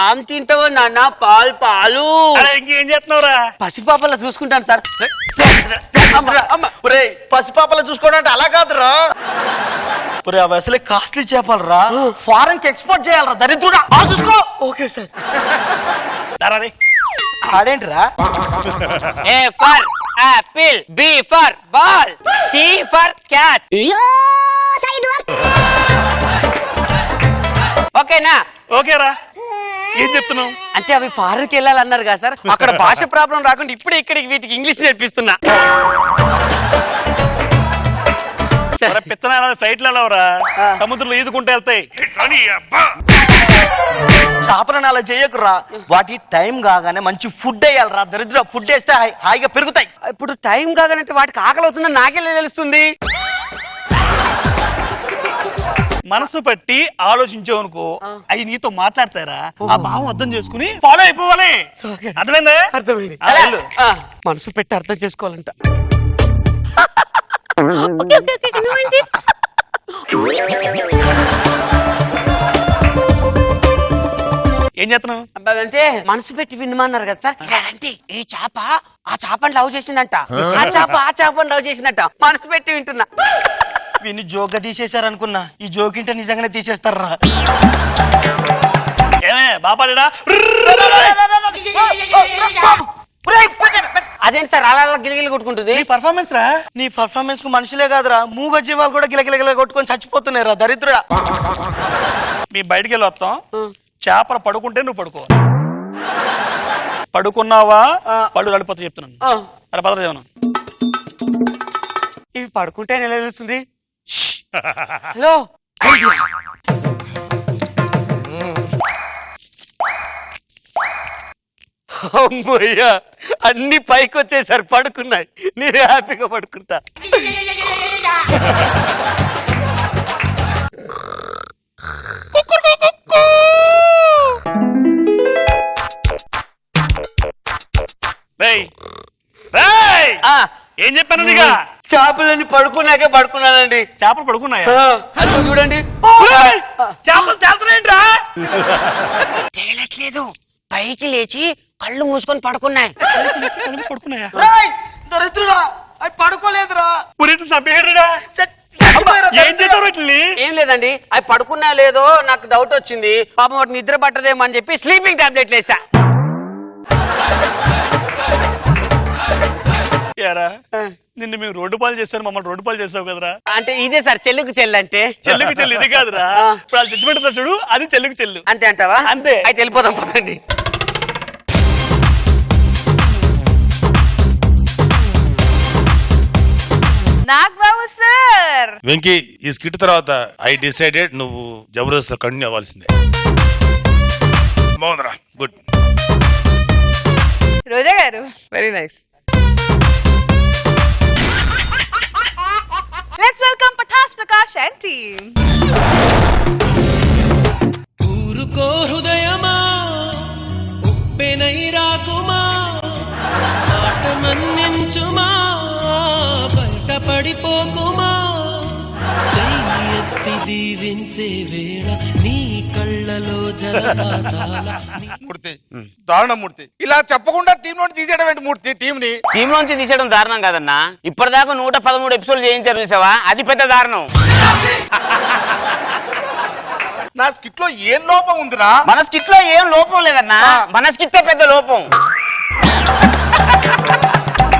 ఆమె తింటావో నాన్న? పాలు పాలు. ఇంకేం చేస్తున్నావురా? పసిపాపల్లా చూసుకుంటాను సార్. పసిపాపలు చూసుకోవడం అంటే అలా కాదురా. అవి అసలే కాస్ట్లీ చేపలరా, ఫారెన్ కి ఎక్స్పోర్ట్ చేయాలరా దరిద్రుడా. చూసుకో. Okay sir. అదేంటిరా? A for apple, B for ball, C for cat. ఓకేనా? ఓకేరా. ఏం చెప్తున్నావు? అంటే అవి ఫారెన్ కి వెళ్ళాలన్నారు కదా సార్, అక్కడ భాష ప్రాబ్లం రాకుండా ఇప్పుడే ఇక్కడికి వీటికి ఇంగ్లీష్ నేర్పిస్తున్నా. పిచ్చనా ఫ్లైట్ లో సముద్రంలో ఈదుకుంటూ వెళ్తాయి. చేపలను అలా చేయకురా, వాటి టైం కాగానే మంచి ఫుడ్ వేయాలరా దరిద్ర. ఫుడ్ వేస్తే హాయిగా పెరుగుతాయి. ఇప్పుడు టైం కాగానంటే వాటికి ఆకలి అవుతుందని నాకెలా తెలుస్తుంది? మనసు పట్టి ఆలోచించావు అవి నీతో మాట్లాడతారా? ఆ భావం అర్థం చేసుకుని ఫాలో అయిపోవాలి. అర్థమైందా? అర్థమైంది. మనసు పెట్టి అర్థం చేసుకోవాలంట. ఏం చేస్తున్నావు? అంటే మనసు పెట్టి వినమన్నారు కదా సార్. అంటే ఈ చేప ఆ చేపని లవ్ చేసిందంట, ఆ చేప ఆ చేపని లవ్ చేసిందంట. మనసు పెట్టి వింటున్నా. వీళ్ళు జోక్గా తీసేశారనుకున్నా, ఈ జోకింటే నిజంగానే తీసేస్తారా. ఏమే బాపాలేడా? అదేంటి సార్ అలా గిలగిలి కొట్టుకుంటుంది? పర్ఫార్మెన్స్ రా. నీ పర్ఫార్మెన్స్ కు మనుషులే కాదురా, మూగ జీవాలు కూడా గిలగిలగిల కొట్టుకొని చచ్చిపోతున్నాయి రా దరిద్రుడా. మీ బయటికి వెళ్ళి వస్తాం. చేపలు పడుకుంటే నువ్వు పడుకో. పడుకున్నావా పళ్ళు నడిపోతా చెప్తున్నాను. అరే పదదేవనా, ఇవి పడుకుంటే ఎలా తెలుస్తుంది? హలో, అమ్మయ్యా అన్ని పైకి వచ్చేసారు, పడుకున్నాయి. నేను హ్యాపీగా పడుకుంటా. ఏం చెప్పాను? చేపలన్నీ పడుకున్నాకే పడుకున్నానండి. చేపలు పడుకున్నాయా? అదిగో చూడండి. చేపలు తేలుతున్నాయంట్రా? తేలట్లేదు, పైకి లేచి కళ్ళు మూసుకొని పడుకున్నాయి. పడుకున్నాయా? దరిద్రుడా, అవి పడుకోలేదురా. ఏం లేదండి, అవి పడుకున్నా లేదో నాకు డౌట్ వచ్చింది. పాపం వాటి నిద్ర పట్టదేమో అని చెప్పి స్లీపింగ్ టాబ్లెట్లు వేసా. నిన్ను మేము రోడ్డు పాలు చేస్తాను, మమ్మల్ని రోడ్డు పాలు చేసావు కదరా. అంటే ఇదే సార్ చెల్లుకు చెల్లు అంటే. చెల్లుకు చెల్లు ఇది కాదురా, ఇప్పుడు వాళ్ళు జడ్జిమెంట్ చూడు, అది చెల్లుకు చెల్లు. అంతే అంటావా? అంతే. అయితే వెళ్ళిపోదాం పదండి. నాగబాబు సార్. వెంకీ, ఈ స్కిట్ తర్వాత ఐ డిసైడెడ్ నువ్వు జబర్దస్త్ కంటిన్యూ అవ్వాల్సిందే. బాగుందిరా, గుడ్. రోజా గారు very nice. Let's welcome Patas Prakash and team. ఊరుకో హృదయమా, ఉప్పెనై రాకుమా, మాట మన్నించుమా, బయట పడిపోకుమా, చెయ్యెత్తి దీవించే వేళ నీ కళ్ళలో జలపాతాల. మూర్తి, దారుణం మూర్తి. ఇలా చెప్పకుండా టీం నుండి తీసేయడం ఏంటి మూర్తి? టీం నుంచి తీసేయడం దారుణం కాదన్నా. ఇప్పటిదాకా 113 ఎపిసోడ్లు చేయించారు చూసావా, అది పెద్ద దారుణం. నా స్కిట్ లో ఏం లోపం ఉందిరా? మన స్కిట్ లో ఏం లోపం లేదన్నా, మన స్కిట్ పెద్ద లోపం.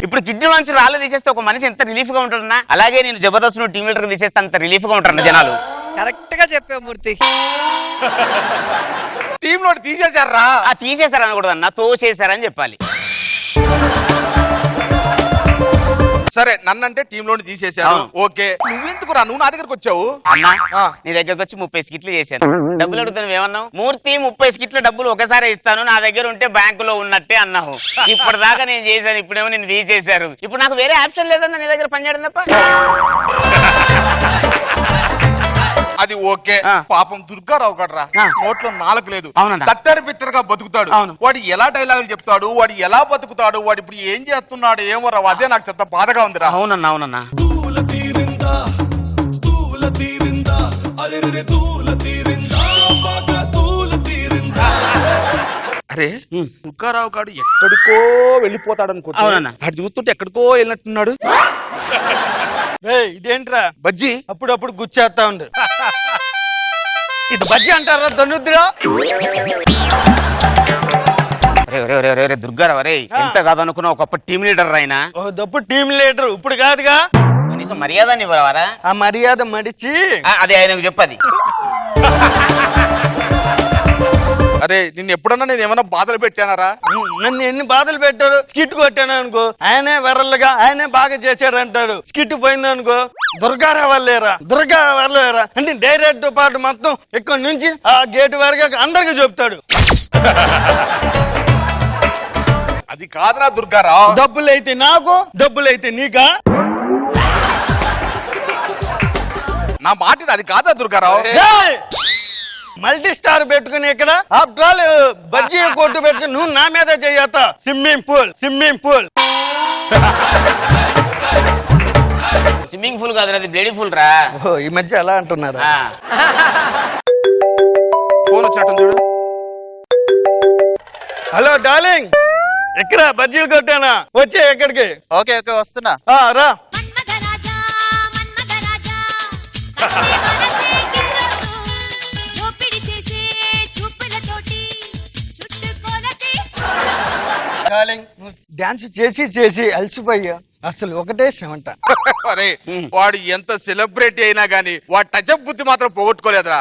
ఇప్పుడు కిడ్నీ నుంచి రాళ్ళు తీసేస్తే ఒక మనిషి ఎంత రిలీఫ్ గా ఉంటుందన్నా, అలాగే నేను జబర్దస్త్ టీమ్ లీడర్ తీసేస్తే అంత రిలీఫ్ గా ఉంటారు జనాలు. కరెక్ట్ గా చెప్పావు మూర్తి. టీం లో తీసేశారా? తీసేశారని కూడా అన్న, తోసేశారని చెప్పాలి. సరే నన్నంటే టీమ్ లోని తీసేశారు. ఓకే నువ్వెందుకు రా నువ్వు నా దగ్గరకు వచ్చావు? అన్నా నీ దగ్గరకు వచ్చి 30 స్కిట్లు చేశాను. డబ్బులు అడుగుతాను ఏమన్నావు? మూర్తి 30 స్కిట్ల డబ్బులు ఒకసారి ఇస్తాను, నా దగ్గర ఉంటే బ్యాంకులో ఉన్నట్టే అన్నావు. ఇప్పటిదాకా నేను చేశాను, ఇప్పుడేమో నేను తీసేశారు. ఇప్పుడు నాకు వేరే ఆప్షన్ లేదన్నా నీ దగ్గర పనిచేయడం తప్ప. అది ఓకే. పాపం దుర్గారావు గడ్రా నోట్లో నాలుగు లేదు, తట్టరి బిత్తరగా బతుకుతాడు. వాడు ఎలా డైలాగులు చెప్తాడు, వాడు ఎలా బతుకుతాడు, వాడు ఇప్పుడు ఏం చేస్తున్నాడు ఏమో రావు, అదే నాకు చెత్త బాధగా ఉందిరా. అవునన్నా అవునన్నా. అరే దుర్గారావు గారు ఎక్కడికో వెళ్ళిపోతాడు అనుకుంటా. వాడు చూస్తుంటే ఎక్కడికో వెళ్ళినట్టున్నాడు. ఇదేంట్రా బజ్జీ? అప్పుడప్పుడు గుచ్చేస్తా ఉండు. ఇది బజ్జీ అంటారా ధనుద్రా? దుర్గారావు అరే ఎంత కాదనుకున్నావు, ఒకప్పుడు టీమ్ లీడర్ అయినా. ఒకప్పుడు టీమ్ లీడర్, ఇప్పుడు కాదుగా. కనీసం మర్యాద ఇవ్వరావారా? ఆ మర్యాద మడిచి అదే ఆయనకు చెప్పది. అరే నిన్ను ఎప్పుడన్నా నేను ఏమైనా బాధలు పెట్టానారా? నన్ను ఎన్ని బాధలు పెట్టాడు. స్కిట్ కొట్టాను అనుకో ఆయనే వెర్రలుగా ఆయనే బాగా చేశాడు అంటాడు. స్కిట్ పోయింది అనుకో దుర్గారావు వాళ్ళేరా అంటే డైరెక్ట్ పాటు మొత్తం ఇక్కడ నుంచి ఆ గేట్ వరకు అందరికి చెప్తాడు. అది కాదురా దుర్గారావు. డబ్బులైతే నాకు, డబ్బులైతే నీకా? నా మాట అది కాదా దుర్గారావు? మల్టీ స్టార్ పెట్టుకుని ఇక్కడ ఆఫ్టర్ ఆల్ బజ్జీ కొట్టు పెట్టుకుని నువ్వు నా మీద చేయత. స్విమ్మింగ్ పూల్ స్విమ్మింగ్ పూల్ కాదు, అది బ్లేడీ పూల్ రా. ఈ మధ్య ఎలా అంటున్నారా? ఫోన్ వచ్చినట్టు చూడు. హలో డార్లింగ్, ఎక్కడ బజ్జీలు కొట్టానా? వచ్చే ఎక్కడికి? ఓకే ఓకే వస్తున్నా. రా. డాన్స్ చేసి అలసిపోయా. అసలు ఒకటే సెమంట. అరే వాడు ఎంత సెలబ్రిటీ అయినా గానీ వాడు టచ్ బుద్ధి మాత్రం పోగొట్టుకోలేదురా.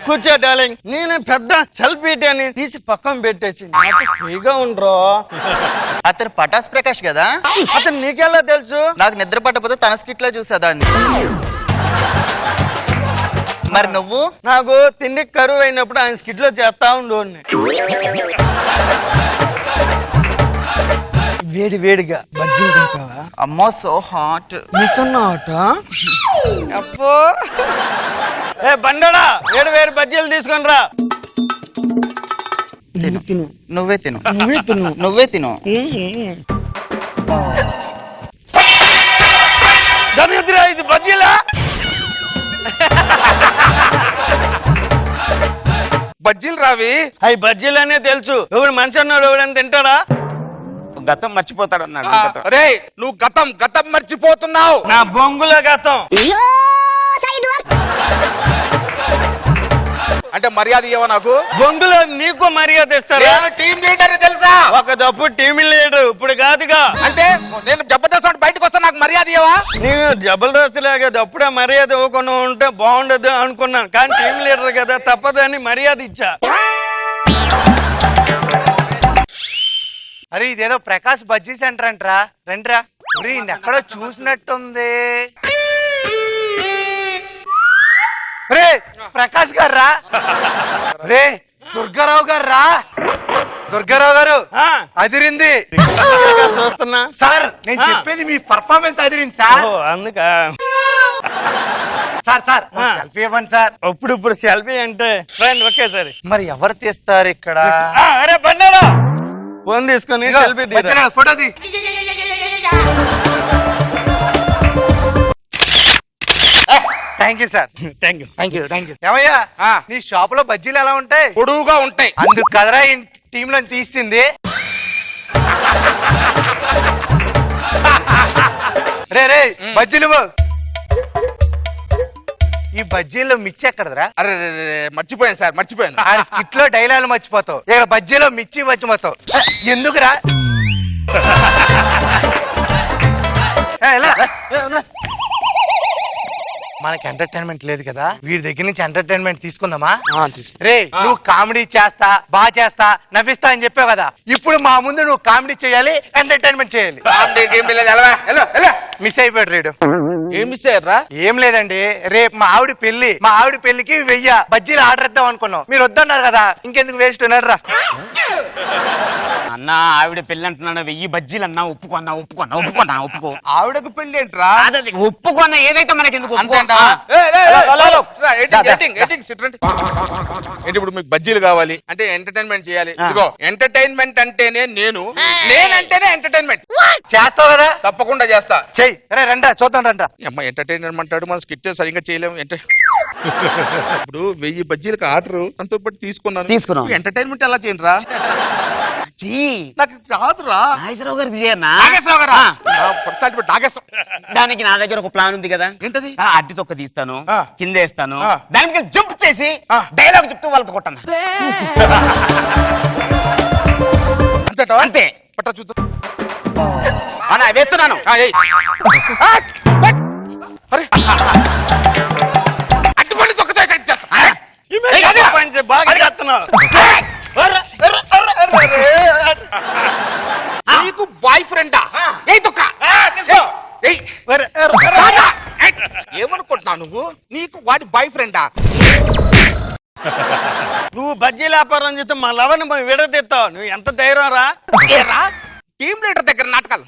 కూర్చో డార్లింగ్. నేను పెద్ద సెల్ఫీ అని తీసి పక్కన పెట్టేసి ఫ్రీగా ఉండరు. అతను పటాస్ ప్రకాష్ కదా? అతను నీకెలా తెలుసు? నాకు నిద్ర పట్టకపోతే తన స్కిట్ లో చూసా దాన్ని. మరి నువ్వు? నాకు తిండి కరువు అయినప్పుడు ఆయన స్కిట్ లో చేస్తా ఉండోని. వేడిగా బజ్జీలు తింటావా? అమ్మో సో హాట్. నీకన్నా హాట్? అప్పో ఏ బండడా వేడి బజ్జీలు తీసుకొని రా. తిను. నువ్వే తిను. ఇది బజ్జీలా? బజ్జీలు రావి. అవి బజ్జీలనే తెలుసు. ఎవడు మనిషి అన్నాడు ఎవడని తింటాడా? గతం మర్చిపోతాడు అన్నాడు. అరే నువ్వు గతం మర్చిపోతున్నావు. నా బొంగుల గతం అంటే మర్యాద ఇవ్వ నాకు. బొంగులో నీకు మర్యాద ఇస్తారా? టీమ్ లీడర్ తెలుసా? ఒకప్పుడు టీమ్ లీడర్, ఇప్పుడు కాదుగా. అంటే నేను జబర్దస్త్ బయటకు వస్తా, నాకు మర్యాద ఇవ్వవా? నేను జబర్దస్త్ లాగా అప్పుడే మర్యాద ఇవ్వకుండా ఉంటే బాగుండదు అనుకున్నాను, కానీ టీమ్ లీడర్ కదా తప్పదని మర్యాద ఇచ్చా. అరే ఇదేదో ప్రకాష్ బజ్జీ సెంటర్ అంటరా, రండిరా. ఎక్కడో చూసినట్టుంది. రే ప్రకాష్ గారు రా. రే దుర్గారావు గారు రా. దుర్గారావు గారు అదిరింది. చూస్తున్నా సార్, నేను చెప్పేది మీ పర్ఫార్మెన్స్ అదిరింది సార్. అందుక సార్ సెల్ఫీ ఇవ్వండి సార్. ఇప్పుడు సెల్ఫీ అంటే ఓకే సరే. మరి ఎవరు తీస్తారు ఇక్కడ? అరే బండారా ఫోన్ తీసుకొని సెల్ఫీ ఫోటో తీ. Thank you sir. Thank you. ఏమయ్యా నీ షాప్ లో బజ్జీలు ఎలా ఉంటాయి? పొడువుగా ఉంటాయి. అందుకు కదరా టీమ్ లో తీసింది. రే బజ్జీలు. ఈ బజ్జీలో మిర్చి ఎక్కడదరా? అరే మర్చిపోయాను సార్, మర్చిపోయాను. ఆ స్కిట్ లో డైలాగులు మర్చిపోతావు, ఇక్కడ బజ్జీలో మిర్చి మర్చిపోతావు. ఎందుకురా? మనకి ఎంటర్టైన్మెంట్ లేదు కదా, వీడి దగ్గర నుంచి ఎంటర్టైన్మెంట్ తీసుకుందామా? రే నువ్వు కామెడీ చేస్తా, బాగా చేస్తా, నవ్విస్తా అని చెప్పావు కదా, ఇప్పుడు మా ముందు నువ్వు కామెడీ చేయాలి, ఎంటర్టైన్మెంట్ చేయాలి. మిస్ అయిపోయాడు రేడు. ఏం మిస్ అయ్యారా? ఏం లేదండి, రేపు మా ఆవిడ పెళ్లి, మా ఆవిడ పెళ్లికి 1000 బజ్జీలు ఆర్డర్ ఇద్దాం అనుకున్నాం, మీరు వద్దన్నారు కదా, ఇంకెందుకు వేస్ట్ ఉన్నారా? అన్నా ఆవిడ పెళ్లి అంటున్నాను, 1000 బజ్జీలు అన్నా ఒప్పుకో. ఆవిడకు పెళ్లి ఏంట్రా? ఒప్పుకున్నా ఏదైతే మనకి ఎందుకు ఏంటి ఇప్పుడు మీకు బజ్జీలు కావాలి అంటే ఎంటర్టైన్మెంట్ చేయాలి. ఇదిగో ఎంటర్టైన్మెంట్ అంటేనే నేనంటేనే ఎంటర్టైన్మెంట్. చేస్తావు కదా? తప్పకుండా చేస్తా. చెయ్యి. రే రండా చూద్దాం రండా. అమ్మ ఎంటర్టైన్మెంట్ అంటాడు, మన స్కిట్ సరిగ్గా చేయలేము. ఇప్పుడు 1000 బజ్జీలకు ఆర్డర్ అంతో పాటు తీసుకున్నాం. ఎంటర్టైన్మెంట్ ఎలా చేయరా? నాకు రాదురా. నాగేశ్వరరావు గారికి చేయన్నా? దానికి నా దగ్గర ఒక ప్లాన్ ఉంది కదా. ఏంటది? అడ్డి తొక్క తీస్తాను, కిందేస్తాను, దానికి జంప్ చేసి డైలాగ్ చెప్తూ వాళ్ళతో కొట్టాను. అంతే. పట్ట చూద్దాం. అన్నా వేస్తున్నాను. అడ్డుపడి తొక్కతో బాగా చేస్తున్నావు. నీకు బాయ్ ఫ్రెండా? ఏమనుకుంటున్నావు నువ్వు? నీకు వాడి బాయ్ ఫ్రెండా? నువ్వు బజ్జీ వ్యాపారం చేస్తే మా లవని విడదీస్తావు. నువ్వు ఎంత ధైర్యం రా? టీమ్ లీడర్ దగ్గర నాటకాలు.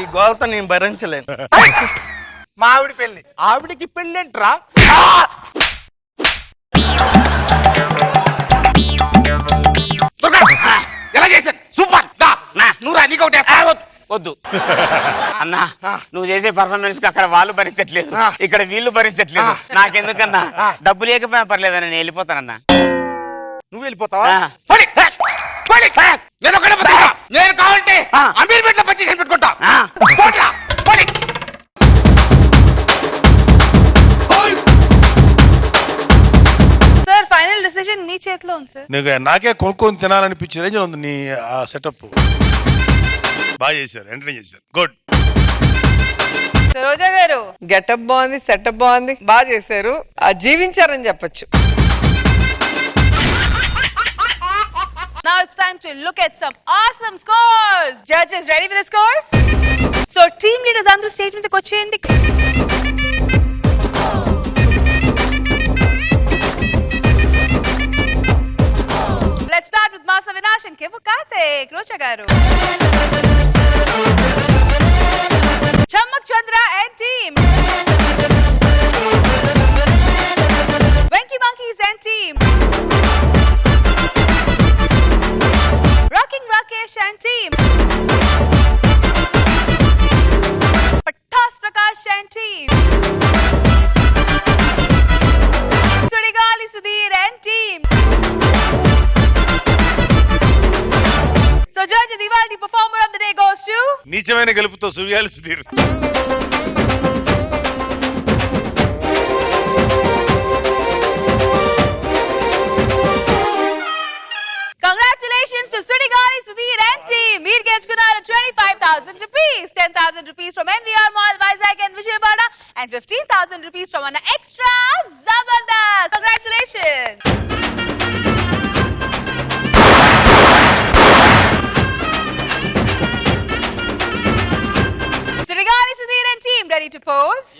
ఈ గోల్తో నేను భరించలేను. మా ఆవిడ పెళ్లి. ఆవిడికి పెళ్లి ఏంట్రా? ఎలా చేశాను? సూపర్. నువ్వు రా, నీకు వద్దు అన్నా, నువ్వు చేసే పర్ఫార్మెన్స్ కి అక్కడ వాళ్ళు భరించట్లేదు, ఇక్కడ వీళ్ళు భరించట్లేదు. నాకెందుకన్నా, డబ్బు లేకపోయినా పర్లేదని నేను వెళ్ళిపోతానన్నా. నువ్వు వెళ్ళిపోతావా? నేను కావాలంటే అమీర్పేటలో పచ్చి పెట్టుకుంటా. సార్ ఫైనల్ డిసిజన్ మీ చేతిలో ఉంది సార్. నాకే కొనుక్కొని తినాలనిపించే రేంజ్ ఉంది నీ ఆ సెటప్. బాగా చేశారు, ఎంటర్టైన్ చేశారు. గుడ్. రోజా గారు గెటప్ బాగుంది, సెటప్ బాగుంది, బాగా చేశారు, జీవించారని చెప్పొచ్చు. Now it's time to look at some awesome scores. Judges, ready for the scores? So team leaders అందరూ స్టేజ్ మీదకి వచ్చేయండి. Let's start with Masa Vinash and Kevu Karthik. Rocha garu. Chammak Chandra and team. Venky Monkeys and team. Rocking Rakesh and team. Patas Prakash and team. Sudigali Sudhir and team. So judge Diwali performer of the day goes to నీచమైన గెలుపుతో Sudigali Sudheer. Congratulations to Sudigali Sudhir and team. Meer gechkunaru 25,000 rupees, 10,000 rupees from MVR Mall, Vizag and Vijayawada, and 15,000 rupees from an extra Zabardast. Congratulations. Sudigali Sudhir and team ready to pose.